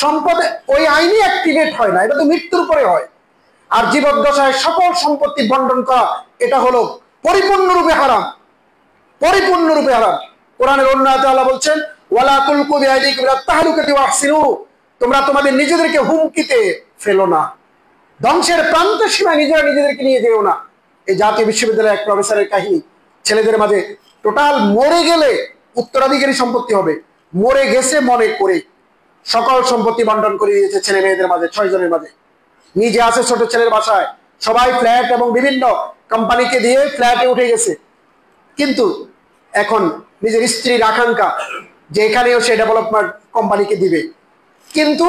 সম্পদে ওই আইনই অ্যাক্টিভেট হয় না, এটা তো মৃত্যুর পরে হয়। আর জীবদ্দশায় সকল সম্পত্তি বন্টন করা এটা হলো পরিপূর্ণরূপে হারাম, পরিপূর্ণরূপে হারাম। কোরআনের অন্য আয়াতে আল্লাহ বলছেন, ওয়ালা তুলকু বিআইদিকুম ইলা তাহলুকাতি ওয়াহসিনু, তোমরা তোমাদের নিজেদেরকে হুমকিতে ফেলো না, ধ্বংসের প্রান্ত সীমায় নিজেদেরকে নিয়ে যেও না। এই জাতীয় বিশ্ববিদ্যালয়ের এক প্রফেসরের কাহিনী, ছেলেদের মাঝে টোটাল মরে গেলে উত্তরাধিকারী সম্পত্তি হবে, মরে গেছে মনে করে সকল সম্পত্তি বন্টন করে দিয়েছে ছেলে মেয়েদের মাঝে, 6 জনের মাঝে। নিজে আছে ছোট ছেলের বাসায়, সবাই ফ্ল্যাট এবং বিভিন্ন কোম্পানিকে দিয়ে ফ্ল্যাটে উঠে গেছে, কিন্তু এখন নিজের স্ত্রীর আকাঙ্ক্ষা যে এখানেও সে ডেভেলপমেন্ট কোম্পানিকে দিবে, কিন্তু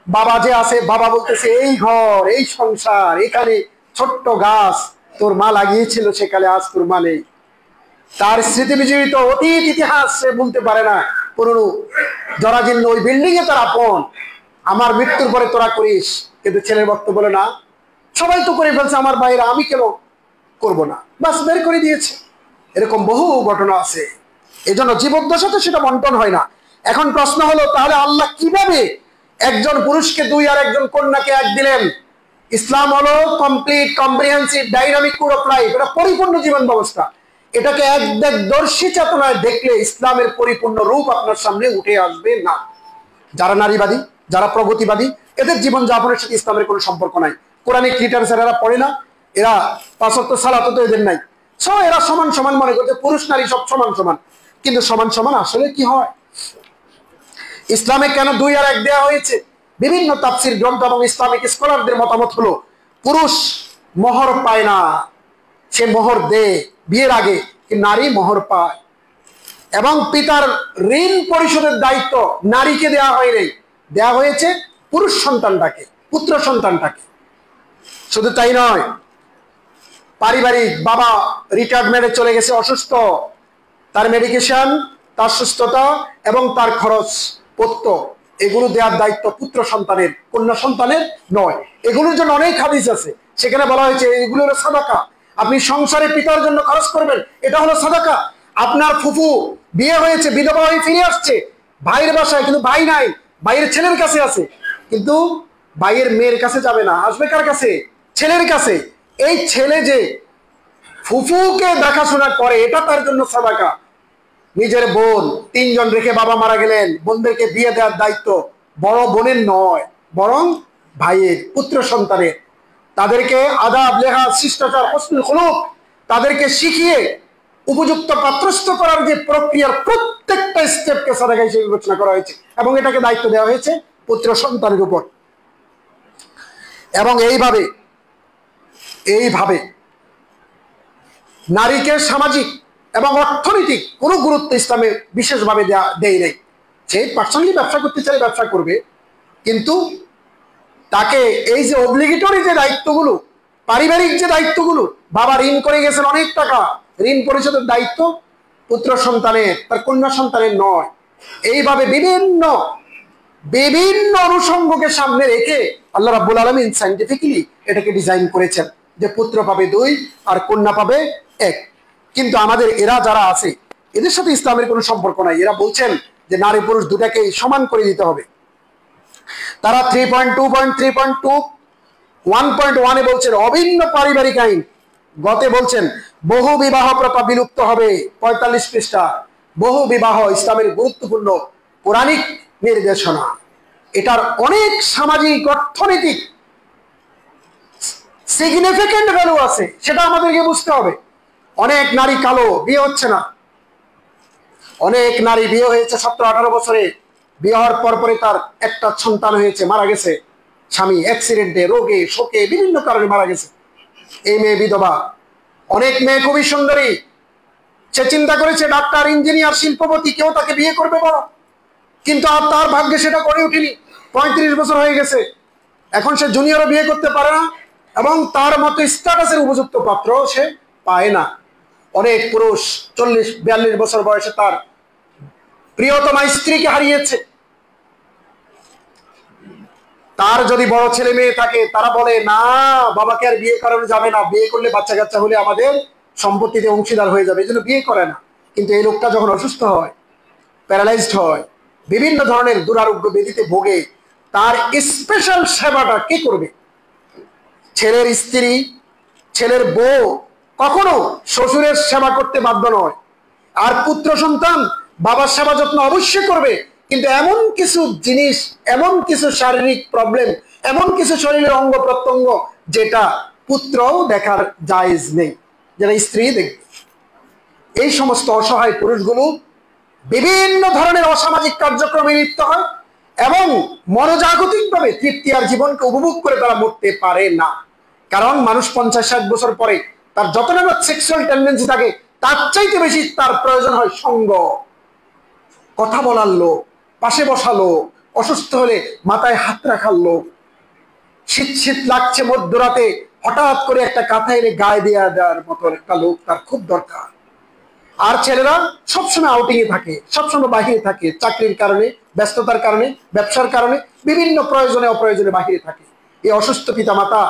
বাবা যে আছে, বাবা বলতেছে এই ঘর, এই সংসার, এখানে ছোট্ট গাছ তোর মা লাগিয়েছিল সেকালে, আজ তোর মা নেই। তার স্মৃতি বিজড়িত অতীত ইতিহাস সে বলতে পারে না, পুরনো জরাজীর্ণ ওই বিল্ডিং এ তার আপন, আমার মৃত্যুর পরে তোরা করিস। কিন্তু ছেলের বক্তব্য বলে না, সবাই তো করে ফেলছে, আমার বাইরে আমি কেন করব না, বাস বের করে দিয়েছে। এরকম বহু ঘটনা আছে। এজন্য জীবদ্দশাতে সেটা বন্টন হয় না। এখন প্রশ্ন হলো, তাহলে আল্লাহ কিভাবে একজন পুরুষকে 2 আর একজন কন্যাকে 1 দিলেন? ইসলাম হলো complete, comprehensive, dynamic code of life, এটা পরিপূর্ণ জীবন ব্যবস্থা। এটাকে একদর্শী চেতনায় দেখলে ইসলামের পরিপূর্ণ রূপ আপনার সামনে উঠে আসবে না। যারা নারীবাদী, যারা প্রগতিবাদী, এদের জীবন যাপনের সাথে ইসলামের কোনো সম্পর্ক নাই। কোরআনিক লিটারেচার এরা পড়ে না, এরা 5 ওয়াক্ত সালাত তো এদের নাই, সব এরা সমান সমান মনে করছে, পুরুষ নারী সব সমান সমান। কিন্তু সমান সমান আসলে কি হয়? ইসলামে কেন 2 আর 1 দেওয়া হয়েছে? বিভিন্ন তাফসীর গ্রন্থ এবং ইসলামিক স্কলারদের মতামত হলো, পুরুষ মোহর পায় না, সে মোহর দেয় বিয়ের আগে, নারী মোহর পায়। এবং পিতার ঋণ পরিশোধের দায়িত্ব নারীকে দেওয়া হয়নি, দেওয়া হয়েছে পুরুষ সন্তানটাকে, পুত্র সন্তানটাকে। শুধু তাই নয়, পারিবারিক বাবা রিটায়ারমেন্টে চলে গেছে, অসুস্থ, তার মেডিকেশন, তার সুস্থতা এবং তার খরচ পত্র, এগুলো দেওয়ার দায়িত্ব পুত্র সন্তানের, কন্যা সন্তানের নয়। এগুলোর জন্য অনেক হাদিস আছে, সেখানে বলা হয়েছে এগুলো হলো সাদাকা। আপনি সংসারে পিতার জন্য খরচ করবেন, এটা হলো সাদাকা। আপনার ফুফু বিয়ে হয়েছে, বিধবা হয়ে ফিরে আসছে ভাইয়ের বাসায়, কিন্তু ভাই নাই, ভাইয়ের ছেলের কাছে আছে, কিন্তু ভাইয়ের মেয়ের কাছে যাবে না, আসবে কার কাছে? ছেলের কাছে। এই ছেলে যে ফুফুকে দেখাশোনা করে, এটা তার জন্য সাদাকা। নিজের বোন, 3 জন রেখে বাবা মারা গেলেন, বোনদেরকে বিয়ে দেওয়ার দায়িত্ব বড় বোনের নয়, বরং ভাইয়ের, পুত্র সন্তানের। তাদেরকে আদাব, লেহাজ, শিষ্টাচার, হসনুল খুলুক তাদেরকে শিখিয়ে উপযুক্ত পাত্রস্থ করার যে প্রক্রিয়ার প্রত্যেকটা স্টেপকে সাদাকা হিসেবে বিবেচনা করা হয়েছে, এবং এটাকে দায়িত্ব দেওয়া হয়েছে পুত্র সন্তানের উপর। এবং এইভাবে নারীকে সামাজিক এবং অর্থনৈতিক কোনো গুরুত্ব ইসলামে বিশেষভাবে দেয় নেই। সে পার্সোনালি ব্যবসা করতে চাইলে ব্যবসা করবে, কিন্তু তাকে এই যে অব্লিগেটরি যে দায়িত্বগুলো, পারিবারিক যে দায়িত্বগুলো, বাবা ঋণ করে গেছেন অনেক টাকা, ঋণ পরিশোধের দায়িত্ব পুত্র সন্তানের, তার কন্যা সন্তানের নয়। এইভাবে বিভিন্ন অনুষঙ্গকে সামনে রেখে আল্লাহ রাব্বুল আলামিন সায়েন্টিফিক্যালি এটাকে ডিজাইন করেছেন যে পুত্র পাবে 2 আর কন্যা পাবে 1। কিন্তু আমাদের এরা যারা আছে, এদের সাথে ইসলামের কোনো সম্পর্ক নাই। এরা বলছেন যে নারী পুরুষ দুটাকেই সমান করে দিতে হবে। তারা 3.2.3.2 1.1 বলছেন অভিন্ন পারিবারিক আইন, গতে বলছেন বহু বিবাহ প্রথা বিলুপ্ত হবে। 45 পৃষ্ঠা, বহু বিবাহ ইসলামের গুরুত্বপূর্ণ কোরআনিক নির্দেশনা। এটার অনেক সামাজিক, অর্থনৈতিক সিগনিফিকেন্ট ভ্যালু আছে, সেটা আমাদেরকে বুঝতে হবে। অনেক নারী কালো, বিয়ে হচ্ছে না। অনেক নারী বিয়ে হয়েছে 17-18 বছরে, বিয়ে হওয়ার পরপরে তার একটা সন্তান হয়েছে, মারা গেছে, স্বামী অ্যাক্সিডেন্টে, রোগে, শোকে, বিভিন্ন কারণে মারা গেছে। এই মেয়ে বিধবা। অনেক মেয়ে খুবই সুন্দরী, সে চিন্তা করেছে ডাক্তার, ইঞ্জিনিয়ার, শিল্পপতি, কেউ তাকে বিয়ে করবে বড়, কিন্তু আর তার ভাগ্যে সেটা করে উঠেনি। 35 বছর হয়ে গেছে, এখন সে জুনিয়রও বিয়ে করতে পারে না এবং তার মতো স্ট্যাটাসের উপযুক্ত পাত্র সে পায় না। অনেক পুরুষ 40-42 বছর বয়সে তার প্রিয়তমা স্ত্রীকে হারিয়েছে। তার যদি বড় ছেলে মেয়ে থাকে, তারা বলে না, বাবাকে আর বিয়ে করানো যাবে না, বিয়ে করলে বাচ্চা কাচ্চা হলে আমাদের সম্পত্তিতে অংশীদার হয়ে যাবে, এই জন্য বিয়ে করে না। কিন্তু এই লোকটা যখন অসুস্থ হয়, প্যারালাইজড হয়, বিভিন্ন ধরনের দুরারোগ্য ব্যাধিতে ভোগে, তার স্পেশাল সেবাটা কে করবে? ছেলের স্ত্রী, ছেলের বউ কখনো শ্বশুরের সেবা করতে বাধ্য নয়। আর পুত্র সন্তান বাবার সেবা যত্ন অবশ্যই করবে, কিন্তু এমন কিছু জিনিস, এমন কিছু শারীরিক প্রবলেম, এমন কিছু শরীরের অঙ্গ প্রত্যঙ্গ যেটা পুত্রও দেখার জায়েজ নেই, যেটা স্ত্রী দেখবে। এই সমস্ত অসহায় পুরুষগুলো বিভিন্ন ধরনের অসামাজিক কার্যক্রমে লিপ্ত হয় এবং মনোজাগতিকভাবে তৃপ্তি আর জীবনকে উপভোগ করে তারা মরতে পারে না। কারণ মানুষ 50-60 বছর পরে তার যত না সেক্সুয়াল টেন্ডেন্সি থাকে, তার চাইতে বেশি তার প্রয়োজন হয় সঙ্গ, কথা বলার লোক, পাশে বসালো, অসুস্থ হলে মাথায় হাত রাখার লোক, শীত শীত লাগছে মধ্যরাতে হঠাৎ করে একটা কাঁথা এনে গায়ে দিয়ে দেওয়ার মতো একটা লোক তার খুব দরকার। আর ছেলেরা সবসময় আউটিং এ থাকে, সবসময় বাহিরে থাকে, চাকরির কারণে, ব্যস্ততার কারণে, ব্যবসার কারণে, বিভিন্ন প্রয়োজনে অপ্রয়োজনে বাহিরে থাকে। এই অসুস্থ পিতা মাতা,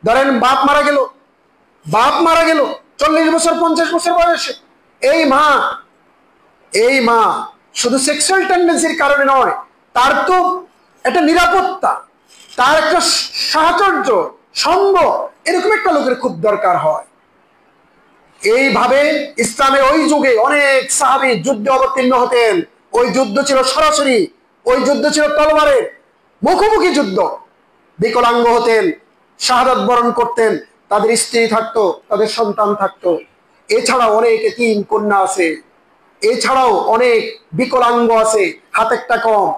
ধরেন বাপ মারা গেল, 40 বছর 50 বছর বয়সে, এই মা শুধু সেক্সুয়াল টেন্ডেন্সির কারণে নয়, তার তো একটা নিরাপত্তা, তার একটা সাহচর্য, সঙ্গ, এরকম একটা লোকের খুব দরকার হয়। এইভাবে ইসলামের ওই যুগে অনেক সাহাবী যুদ্ধে অবতীর্ণ হতেন। ওই যুদ্ধ ছিল সরাসরি, ওই যুদ্ধ ছিল তলোয়ারের মুখোমুখি যুদ্ধ। বিকলাঙ্গ হতেন, শাহাদাত বরণ করতেন, তাদের স্ত্রী থাকতো, তাদের সন্তান থাকতো। এছাড়াও অনেক এতিম কন্যা আছে, এছাড়াও অনেক বিকলাঙ্গ আছে, হাতেরটা কম,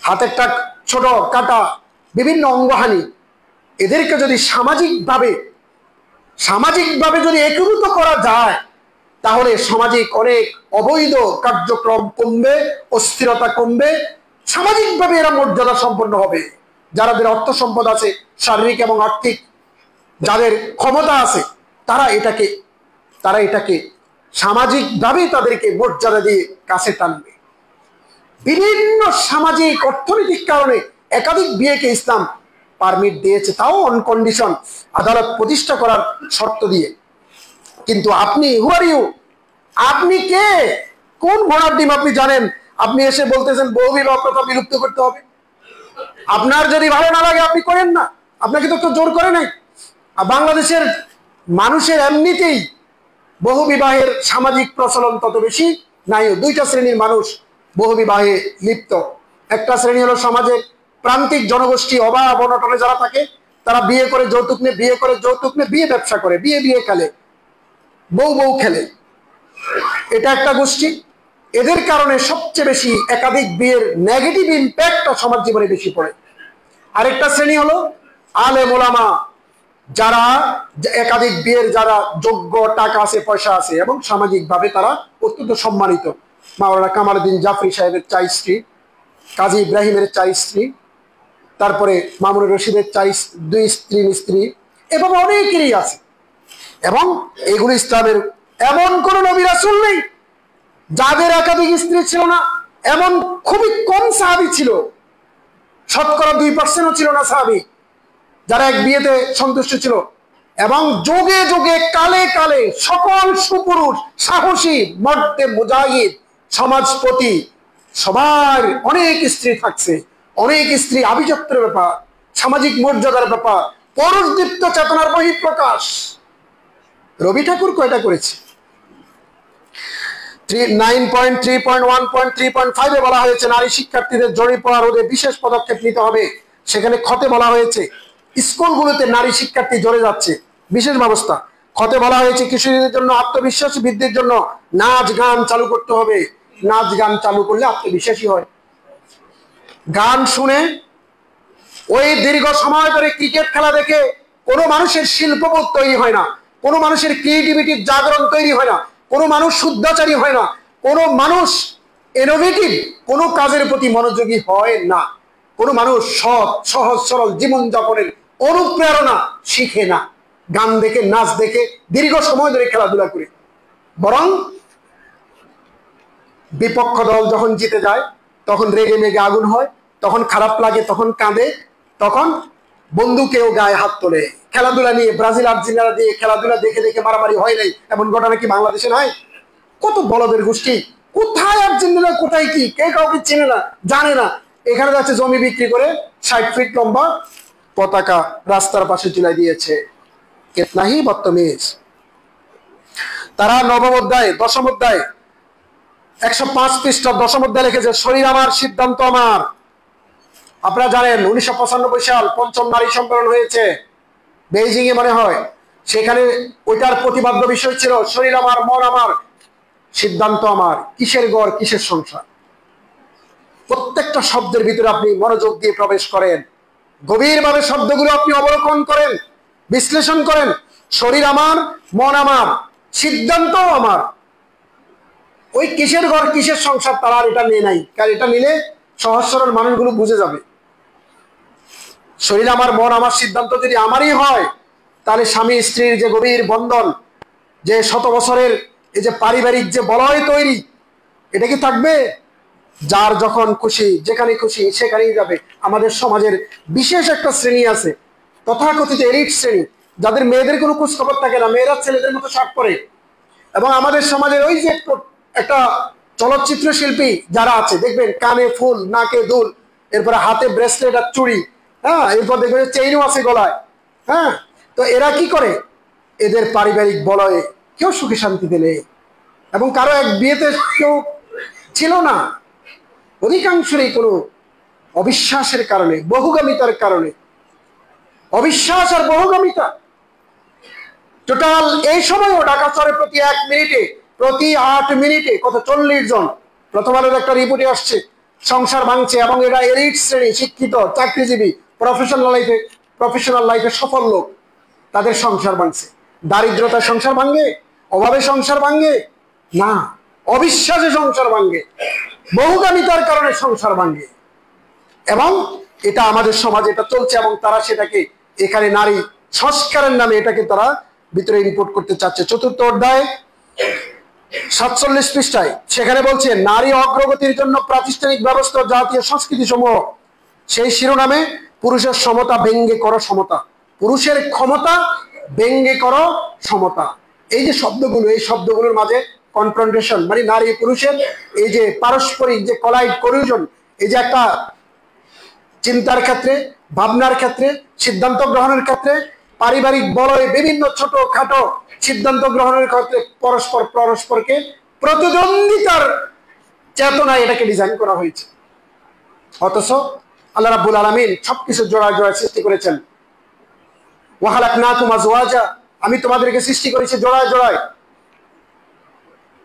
হাতেরটা ছোট, কাটা, বিভিন্ন অঙ্গহানি। এদেরকে যদি সামাজিকভাবে যদি একীভূত করা যায়, তাহলে সামাজিক অনেক অবৈধ কার্যক্রম কমবে, অস্থিরতা কমবে, সামাজিকভাবে এরা মর্যাদা সম্পন্ন হবে। যাদের অর্থ সম্পদ আছে, শারীরিক এবং আর্থিক যাদের ক্ষমতা আছে, তারা এটাকে সামাজিকভাবে তাদেরকে মর্যাদা দিয়ে কাছে টানবে। বিভিন্ন সামাজিক অর্থনৈতিক কারণে একাধিক বিয়েকে ইসলাম পারমিট দিয়েছে, তাও অন কন্ডিশন, আদালত প্রতিষ্ঠা করার শর্ত দিয়ে। কিন্তু আপনি আপনি কে? কোন ঘোড়ার ডিম আপনি জানেন? আপনি এসে বলতেছেন বহুবিবাহ প্রথা বিলুপ্ত করতে হবে। আপনার যদি ভালো না লাগে আপনি করেন না, আপনাকে তো জোর করে নাই। আর বাংলাদেশের মানুষের এমনিতেই বহুবিবাহের সামাজিক প্রচলন তত বেশি নাই। দুইটা শ্রেণীর মানুষ বহুবিবাহে লিপ্ত। একটা শ্রেণী হলো সমাজের প্রান্তিক জনগোষ্ঠী, অভাব অনটনে যারা থাকে, তারা বিয়ে করে যৌতুক নিয়ে, বিয়ে ব্যবসা করে, বিয়ে খেলে, বউ খেলে, এটা একটা গোষ্ঠী। এদের কারণে সবচেয়ে বেশি একাধিক বিয়ের নেগেটিভ ইম্প্যাক্টটা সমাজ জীবনে বেশি পড়ে। আরেকটা শ্রেণী হলো আলেম ওলামা, যারা একাধিক বিয়ের, যারা যোগ্য, টাকা আছে, পয়সা আছে এবং সামাজিকভাবে তারা অত্যন্ত সম্মানিত। মাওলানা কামালউদ্দিন জাফরি সাহেবের 4 স্ত্রী, কাজী ইব্রাহিমের 4 স্ত্রী, তারপরে মামুনুর রশিদের 2 স্ত্রী, এভাবে অনেকেরই আছে। এবং এগুলো ইসলামের এমন কোন নবী রাসূল নেই যাদের একাধিক স্ত্রী ছিল না। এমন খুবই কম সাহাবী ছিল, শতকরা 2%ও ছিল না সাহাবী যারা এক বিয়েতে সন্তুষ্ট ছিল। এবং যুগে যুগে কালে কালে সকল সুপুরুষ, সাহসী, মর্দে মুজাহিদ, সমাজপতি, সবার অনেক স্ত্রী থাকছে। অনেক স্ত্রী আভিজাত্যের ব্যাপার, সামাজিক মর্যাদার ব্যাপার, পরশদীপ্ত চেতনার বহিঃপ্রকাশ। রবি ঠাকুর কয়টা করেছে? 9.3.1.3.5 বলা হয়েছে নারী শিক্ষার্থীদের জড়িয়ে পড়া রোধে বিশেষ পদক্ষেপ নিতে হবে। সেখানে খতে বলা হয়েছে স্কুলগুলোতে নারী শিক্ষার্থী জ্বরে যাচ্ছে, বিশেষ ব্যবস্থা। খতে বলা হয়েছে কিশোরীদের জন্য আত্মবিশ্বাস বৃদ্ধির জন্য নাচ গান চালু করতে হবে। নাচ গান চালু করলে আত্মবিশ্বাসী হয়। গান শুনে ওই দীর্ঘ সময় ধরে ক্রিকেট খেলা দেখে কোনো মানুষের শিল্পবোধ তৈরি হয় না, কোনো মানুষের ক্রিয়েটিভিটির জাগরণ তৈরি হয় না, কোনো মানুষ শুদ্ধাচারী হয় না, কোনো মানুষ ইনোভেটিভ কোনো কাজের প্রতি মনোযোগী হয় না, কোনো মানুষ সৎ সহজ সরল জীবনযাপনের অনুপ্রেরণা শিখে না গান দেখে, নাচ দেখে, দীর্ঘ সময় ধরে খেলাধুলা করে। বরং বিপক্ষ দল যখন জিতে যায় তখন রেগে মেগে আগুন হয়, তখন খারাপ লাগে, তখন কাঁদে, তখন বন্ধুকেও গায়ে হাত তোলে। খেলাধুলা নিয়ে ব্রাজিল আর্জেন্টিনা দিয়ে খেলাধুলা দেখে দেখে মারামারি হয় নাই, এমন ঘটনা কি বাংলাদেশে নাই? কত বলদের গোষ্ঠী, কোথায় আর্জেন্টিনা কোথায় কি, কে কাউকে চেনে না, জানে না। এখানে যাচ্ছে জমি বিক্রি করে 60 ফিট লম্বা পতাকা রাস্তার পাশে ঝুলাই দিয়েছে। কিতনা হি বদতমিজ। তারা নবম অধ্যায়, দশম অধ্যায় 105 পৃষ্ঠা দশম অধ্যায় লিখেছে, শরীর আমার, সিদ্ধান্ত আমার। আপনারা জানেন 1995 সাল 5ম নারী সম্মেলন হয়েছে বেইজিং এ মনে হয়, সেখানে ওইটার প্রতিবাদ্য বিষয় ছিল শরীর আমার, মন আমার, সিদ্ধান্ত আমার। কিসের ঘর, কিসের সংসার? প্রত্যেকটা শব্দের ভিতরে আপনি মনোযোগ দিয়ে প্রবেশ করেন, গভীরভাবে শব্দগুলো আপনি অবলোকন করেন, বিশ্লেষণ করেন। শরীর আমার, মন আমার, সিদ্ধান্ত আমার। ওই কিসের ঘর কিসের সংসার তারা আর এটা নিয়ে নাই, কারণ এটা নিলে সহজ সরল মানুষগুলো বুঝে যাবে। শরীর আমার, মন আমার, সিদ্ধান্ত যদি আমারই হয়, তাহলে স্বামী স্ত্রীর যে গভীর বন্ধন, যে শত বছরের এই যে পারিবারিক যে বলয় তৈরি, এটা কি থাকবে? যার যখন খুশি যেখানে খুশি সেখানেই যাবে। আমাদের সমাজের বিশেষ একটা শ্রেণী আছে, তথাকথিত এলিট শ্রেণী, যাদের মেয়েদের কোনো খোঁজ খবর থাকে না, মেয়েরা ছেলেদের মতো শার্ট পরে। এবং আমাদের সমাজের ওই যে একটা চলচ্চিত্র শিল্পী যারা আছে দেখবেন, কানে ফুল, নাকে দুল, এরপরে হাতে ব্রেসলেট আর চুড়ি, হ্যাঁ, এরপর দেখবেন চেইনও আছে গলায়। হ্যাঁ, তো এরা কি করে? এদের পারিবারিক বলয়ে কেউ সুখে শান্তিতে নেই, এবং কারো এক বিয়েতে কেউ ছিল না। অধিকাংশেরই কোনো অবিশ্বাসের কারণে, বহুগামিতার কারণে। অবিশ্বাস আর বহুগামিতা। টোটাল এই সময়ও ঢাকা শহরে প্রতি 1 মিনিটে, প্রতি 8 মিনিটে কত 40 জন, প্রথম আলোর একটা রিপোর্টে আসছে, সংসার ভাঙছে। এবং এরা এলিট শ্রেণী, শিক্ষিত, চাকরিজীবী, প্রফেশনাল লাইফে সফল লোক, তাদের সংসার ভাঙছে। দারিদ্রতা সংসার ভাঙে? অভাবে সংসার ভাঙে না, অবিশ্বাসে সংসার ভাঙে, বহুগামিতার কারণে সংসার ভাঙে। এবং এটা আমাদের সমাজে এটা চলছে, এবং তারা সেটাকে এখানে নারী সংস্কারের নামে এটাকে তারা ভিতরে রিপোর্ট করতে চাচ্ছে। 4র্থ অধ্যায় 47 পৃষ্ঠায় সেখানে বলছে, নারী অগ্রগতির জন্য প্রাতিষ্ঠানিক ব্যবস্থা, জাতীয় সংস্কৃতি সমূহ। সেই শিরোনামে পুরুষের সমতা ব্যঙ্গে করো সমতা, পুরুষের ক্ষমতা ব্যঙ্গে করো সমতা। এই যে শব্দগুলো, এই শব্দগুলোর মাঝে কনফ্রন্টেশন, মানে নারী পুরুষের এই যে পারস্পরিক যে কলাইড কলিউশন, এই যে একটা চিন্তার ক্ষেত্রে, ভাবনার ক্ষেত্রে, সিদ্ধান্ত গ্রহণের ক্ষেত্রে, পারিবারিক বলয়ে বিভিন্ন ছোট খাটো সিদ্ধান্ত গ্রহণের ক্ষেত্রে পরস্পরকে প্রতিদ্বন্দ্বিতার চেতনায় এটাকে ডিজাইন করা হয়েছে। অথচ আল্লাহ রাব্বুল আলামিন সবকিছু জোড়ায় জোড়ায় সৃষ্টি করেছেন। ওয়া খালাকনাকুম আজওয়াজা, আমি তোমাদেরকে সৃষ্টি করেছি জোড়ায় জোড়ায়।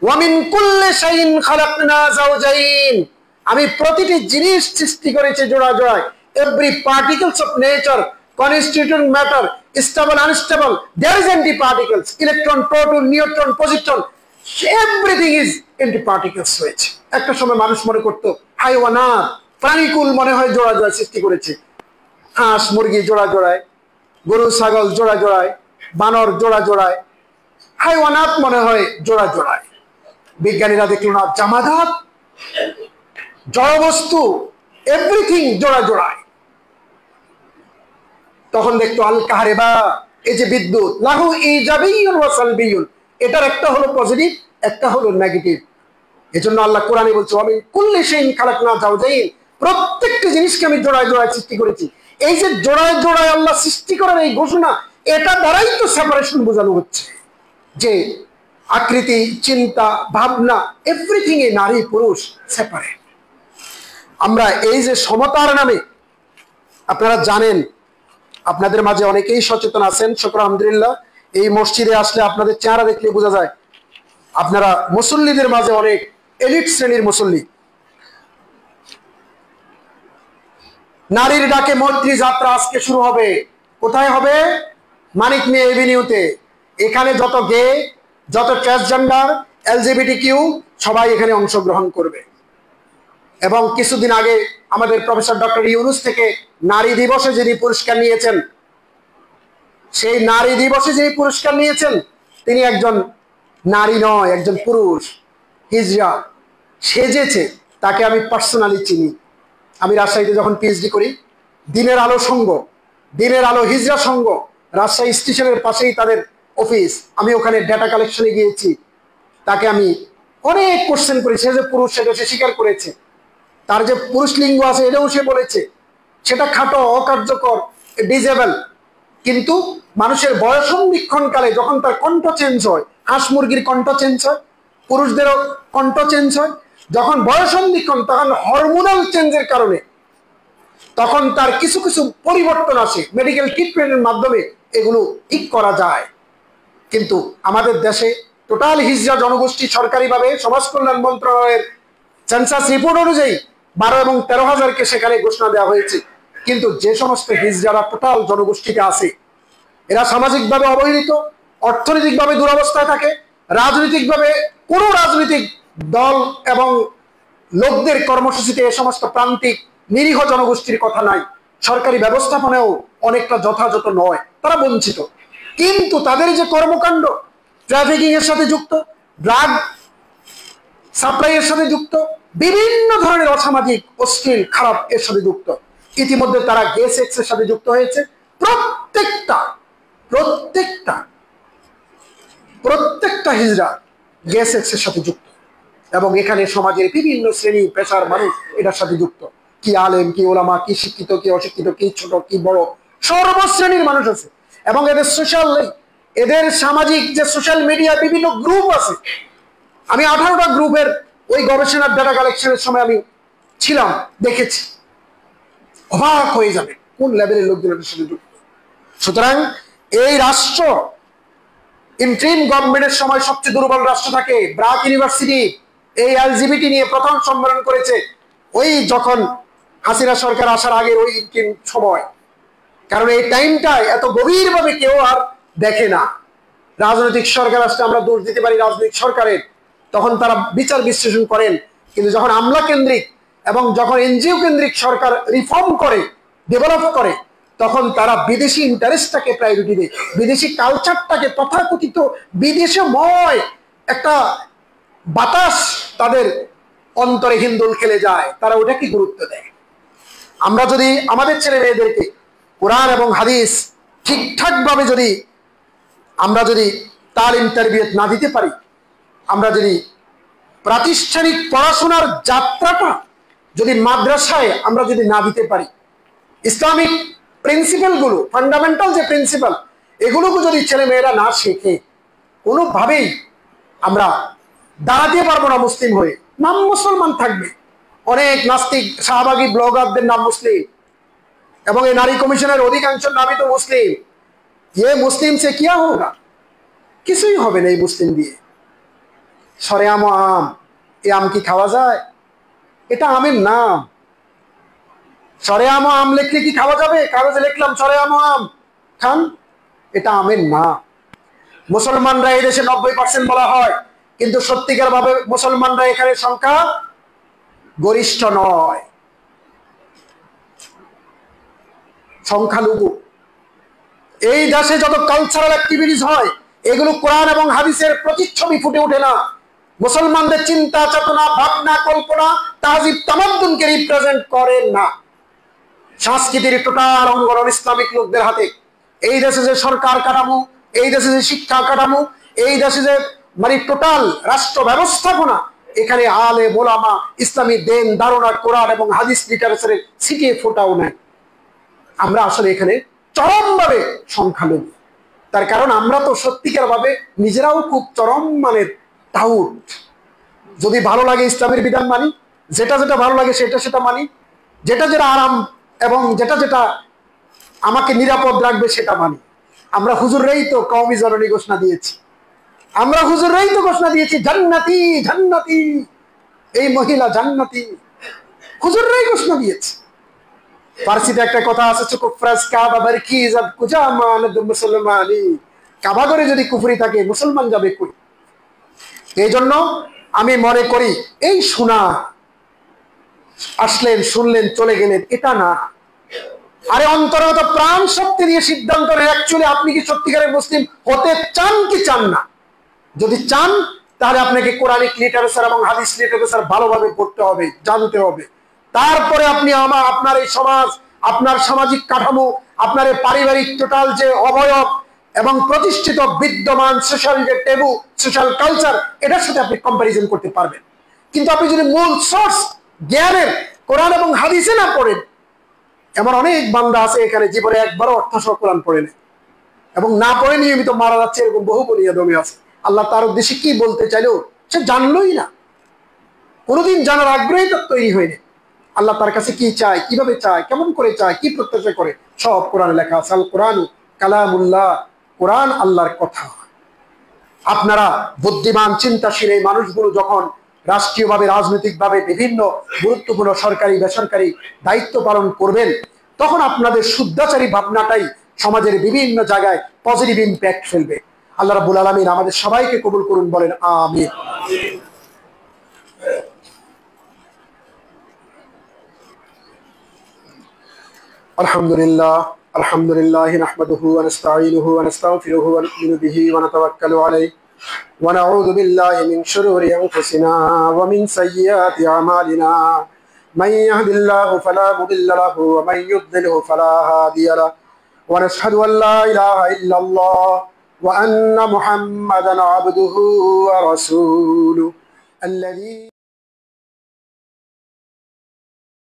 ওয়া মিন কুল্লি শাইইন খালাকনা যাওজাইন, আমি প্রতিটি জিনিস সৃষ্টি করেছি জোড়ায় জোড়ায়। Every particles of nature constituting matter, stable, unstable, there is antiparticles, electron, proton, neutron, positron, everything is antiparticles হয়েছে। একটা সময় মানুষ মনে করতো হাইওয়ানাত, প্রাণীকুল মনে হয় জোড়া জোড়ায় সৃষ্টি করেছে। হাঁস মুরগি জোড়া জোড়ায়, গরু ছাগল জোড়া জোড়ায়, বানর জোড়া জোড়ায়, হাইওয়ানাত মনে হয় জোড়া জোড়ায়। বিজ্ঞানীরা দেখলো না, জামাদাত, জড়বস্তু, এভরিথিং জোড়া জোড়ায়। তখন দেখতো আল কাহরিবা, এই যে বিদ্যুৎ, লাহু ইজাবিয়ুন ওয়া সালবিয়ুন, এটার একটা হলো পজিটিভ, একটা হলো নেগেটিভ। এজন্য আল্লাহ কোরআনে বলছে, আমি কুল্লি শাইইন খালাকনা যাওজাইন, প্রত্যেকটা জিনিসকে আমি জোড়ায় জোড়ায় সৃষ্টি করেছি। এই যে জোড়ায় জোড়ায় আল্লাহ সৃষ্টি করার এই ঘোষণা, এটা দ্বারাই তো সেপারেশন বোঝানো হচ্ছে, যে আকৃতি, চিন্তা, ভাবনা, এভরিথিং এ নারী পুরুষ সেপারেট। আমরা এই যে সমতার নামে, আপনারা জানেন আপনাদের মাঝে অনেকেই সচেতন আছেন, শুকর আলহামদুলিল্লাহ। এই মসজিদে আসলে আপনাদের চেহারা দেখলে বোঝা যায় আপনারা মুসল্লিদের মাঝে অনেক এলিট শ্রেণীর মুসল্লি। নারীর ডাকে মৈত্রী যাত্রা আজকে শুরু হবে। কোথায় হবে? মানিক মিয়া এভিনিউতে। এখানে যত গে, যত ট্রান্সজেন্ডার, LGBTQ সবাই এখানে অংশগ্রহণ করবে। এবং কিছুদিন আগে আমাদের প্রফেসর ডক্টর ইউনুস থেকে নারী দিবসে যিনি পুরস্কার নিয়েছেন, সেই নারী দিবসে যিনি পুরস্কার নিয়েছেন তিনি একজন নারী নয়, একজন পুরুষ, হিজড়া সেজেছে। তাকে আমি পার্সোনালি চিনি। আমি রাজশাহীতে যখন PhD করি, দিনের আলো সংঘ, দিনের আলো হিজড়া সংঘ, রাজশাহী স্টেশনের পাশেই তাদের অফিস। আমি ওখানে ডেটা কালেকশনে গিয়েছি। তাকে আমি অনেক কোশ্চেন করেছি। সে যে পুরুষ সেটা সে স্বীকার করেছে। তার যে পুরুষ লিঙ্গ আছে এটাও সে বলেছে। সেটা খাটো, অকার্যকর, ডিজেবল। কিন্তু মানুষের বয়সন্ধিক্ষণকালে যখন তার কণ্ঠ চেঞ্জ হয়, হাঁস মুরগির কণ্ঠ চেঞ্জ হয়, পুরুষদেরও কণ্ঠ চেঞ্জ হয়, যখন বয়সন্ধিক্ষণ, তখন হরমোনাল চেঞ্জের কারণে তখন তার কিছু কিছু পরিবর্তন আসে। মেডিকেল ট্রিটমেন্টের মাধ্যমে এগুলো ঠিক করা যায়। কিন্তু আমাদের দেশে টোটাল হিজড়া জনগোষ্ঠী সরকারিভাবে সমাজ কল্যাণ মন্ত্রণালয়ের সেন্সাস রিপোর্ট অনুযায়ী 12 এবং 13,000কে সেখানে ঘোষণা দেওয়া হয়েছে। কিন্তু যে সমস্ত হিজড়ারা টোটাল জনগোষ্ঠীতে আছে, এরা সামাজিকভাবে অবহেলিত, অর্থনৈতিকভাবে দুরবস্থায় থাকে, রাজনৈতিকভাবে কোনো রাজনৈতিক দল এবং লোকদের কর্মসূচিতে এ সমস্ত প্রান্তিক নিরীহ জনগোষ্ঠীর কথা নাই। সরকারি ব্যবস্থাপনাও অনেকটা যথাযথ নয়, তারা বঞ্চিত। কিন্তু তাদের যে কর্মকাণ্ড ট্রাফিকিং এর সাথে যুক্ত, ড্রাগ সাপ্লাই এর সাথে যুক্ত, বিভিন্ন ধরনের অসামাজিক, অশ্লীল, খারাপ এর সাথে যুক্ত। ইতিমধ্যে তারা গে সেক্সের সাথে যুক্ত হয়েছে। প্রত্যেকটা হিজড়া গে সেক্সের সাথে যুক্ত। এবং এখানে সমাজের বিভিন্ন শ্রেণী পেশার মানুষ এটার সাথে যুক্ত। কি আলেম, কি ওলামা, কি শিক্ষিত, কি অশিক্ষিত, কি ছোট, কি বড়, সর্বশ্রেণীর মানুষ আছে। এবং এদের সামাজিক যে সোশ্যাল মিডিয়া বিভিন্ন গ্রুপ আছে। আমি 18টা গ্রুপের ওই গবেষণার ডাটা কালেকশনের সময় আমি ছিলাম, দেখেছি। অবাক হয়ে যাবে কোন লেভেলের লোকজন এদের সাথে যুক্ত। সুতরাং এই রাষ্ট্র, ইন্টারিম গভর্নমেন্টের সময় সবচেয়ে দুর্বল রাষ্ট্র থাকে। ব্রাক ইউনিভার্সিটি এই LGBT নিয়ে প্রথম সম্মেলন করেছে ওই যখন হাসিনা সরকার আসার আগে ওই ইন্টারিম সময়। কারণ এই টাইমটায় এত গভীরভাবে কেউ আর দেখে না। রাজনৈতিক সরকার আসলে আমরা দোষ দিতে পারি রাজনৈতিক সরকারের, তখন তারা বিচার বিশ্লেষণ করেন। কিন্তু যখন আমলা কেন্দ্রিক এবং যখন NGO কেন্দ্রিক সরকার রিফর্ম করে, ডেভেলপ করে, তখন তারা বিদেশি ইন্টারেস্টটাকে প্রায়োরিটি দেয়, বিদেশি কালচারটাকে, তথাকথিত বিদেশময় একটা বাতাস তাদের অন্তরে হিন্দোল খেলে যায়, তারা ওটাকে গুরুত্ব দেয়। আমরা যদি আমাদের ছেলে মেয়েদেরকে কোরআন এবং হাদিস ঠিকঠাক ভাবে আমরা যদি তালিম তারবিয়ত না দিতে পারি, আমরা যদি প্রাতিষ্ঠানিক পড়াশোনার যাত্রাটা যদি মাদ্রাসায় আমরা যদি না দিতে পারি, ইসলামিক প্রিন্সিপালগুলো, ফান্ডামেন্টাল যে প্রিন্সিপাল, এগুলোকে যদি ছেলে মেয়েরা না শেখে, কোনোভাবেই আমরা দাঁড়াতে পারবো না মুসলিম হয়ে। নাম মুসলমান থাকবে, অনেক নাস্তিক শাহবাগী ব্লগারদের নাম মুসলিম, এবং এই নারী কমিশনের অধিকাংশ নামই তো মুসলিম। ये मुस्लिम से क्या होगा? কিছুই হবে না এই মুসলিম দিয়ে। সরেআম আম, এই আম কি খাওয়া যায়? এটা আমের নাম। সরেআম আম লিখলে কি খাওয়া যাবে? কাগজে লিখলাম সরেআম আম, খান, এটা আমের নাম। মুসলমানরা এই দেশে 90% বলা হয়, কিন্তু সত্যিকার ভাবে মুসলমানরা এখানে সংখ্যা গরিষ্ঠ নয়, সংখ্যালঘু। এই দেশে যত কালচারাল অ্যাক্টিভিটিস হয়, এগুলো কোরআন এবং হাদিসের প্রতিচ্ছবি ফুটে ওঠে না। মুসলমানদের চিন্তা চেতনা, ভাবনা, কল্পনা, তাহজিব, তামাদ্দুনকে রিপ্রেজেন্ট করে না। সংস্কৃতির টোটাল অঙ্গন ইসলামিক লোকদের হাতে। এই দেশে যে সরকার কাঠামো, এই দেশে যে শিক্ষা কাঠামো, এই দেশে যে মানে টোটাল রাষ্ট্র ব্যবস্থাপনা, এখানে আলে ওলামা, ইসলামী দেন ধারণা, কোরআন এবং হাদিস লিটারেচারের ছিটিয়ে ফোটাও নাই। আমরা আসলে এখানে চরমভাবে সংখ্যালঘু। তার কারণ আমরা তো সত্যিকার ভাবে নিজেরাও খুব চরম মানের টাউট। যদি ভালো লাগে ইসলামের বিধান মানি, যেটা যেটা ভালো লাগে সেটা সেটা মানি, যেটা যেটা আরাম এবং যেটা যেটা আমাকে নিরাপদ রাখবে সেটা মানি। আমরা হুজুররাই তো কওমি জননী ঘোষণা দিয়েছি, আমরা হুজুররাই তো ঘোষণা দিয়েছি জান্নাতি জান্নাতি, এই মহিলা জান্নাতি, হুজুররাই ঘোষণা দিয়েছে। ফার্সিতে একটা কথা আছে, কুফরাস কাবা বারকিজাত কুজামান মুসলমানি, কাবা ঘরে যদি কুফরি থাকে মুসলমান যাবে কই? এই জন্য আমি মনে করি এই শোনা, আসলেন শুনলেন চলে গেলেন, এটা না। আরে অন্তর্গত প্রাণ শক্তি দিয়ে সিদ্ধান্ত নেন অ্যাকচুয়ালি আপনি কি সত্যিকারের মুসলিম হতে চান কি চান না। যদি চান তাহলে আপনাকে কোরআনিক লিটারেচার এবং হাদিস লিটারেচার ভালোভাবে পড়তে হবে, জানতে হবে। তারপরে আপনি আপনার এই সমাজ, আপনার সামাজিক কাঠামো, আপনার এই পারিবারিক টোটাল যে অবয়ব এবং প্রতিষ্ঠিত বিদ্যমান সোশ্যাল যে টেবু, সোশ্যাল কালচার, এটার সাথে আপনি কম্পারিজন করতে পারবেন। কিন্তু আপনি যদি মূল সোর্স জ্ঞানের কোরআন এবং হাদিসে না পড়েন, এমন অনেক বান্দা আছে এখানে জীবনে একবারও অর্থসহ কোরআন পড়ে নেই এবং না পড়ে নিয়মিত মারা যাচ্ছে, এরকম বহু বলিয়া দমে আছে। আল্লাহ তার উদ্দেশ্যে কি বলতে চাইলেও সে জানলই না, কোনোদিন জানার আগ্রহী তার তৈরি হয়নি। আল্লাহ তার কাছে কি চায়, কিভাবে চায়, কেমন করে চায়, কি প্রত্যাশা করে, সব কোরআনে লেখা আছে। আল কোরআন কালামুল্লাহ, কোরআন আল্লাহর কথা। আপনারা বুদ্ধিমান চিন্তাশীল এই মানুষগুলো যখন রাষ্ট্রীয়ভাবে রাজনৈতিকভাবে বিভিন্ন গুরুত্বপূর্ণ সরকারি বেসরকারি দায়িত্ব পালন করবেন, তখন আপনাদের শুদ্ধাচারী ভাবনাটাই সমাজের বিভিন্ন জায়গায় পজিটিভ ইম্প্যাক্ট ফেলবে। আল্লাহ রাব্বুল আলামিন আমাদের সবাইকে কবুল করুন, বলেন আমিন। আলহামদুলিল্লাহ আলহামদুলিল্লাহ নাহমাদুহু ওয়া নাস্তাঈনুহু ওয়া নাস্তাগফিরুহু ওয়া নু'মিনু বিহি ওয়া নাতাওয়াক্কালু আলাইহি ওয়া নাউযু বিল্লাহি মিন শুরুরি আনফুসিনা ওয়া মিন সাইয়্যাতি আমালিনা মান ইয়াহদিল্লাহু ফালা মুদিল্লা লাহু ওয়া মান ইউদ্লিলহু ফালা হাদিয়া লাহু ওয়া নাশহাদু আন লা ইলাহা ইল্লাল্লাহ ওয়া আন্না মুহাম্মাদান আবদুহু ওয়া রাসূলুহু আল্লাযী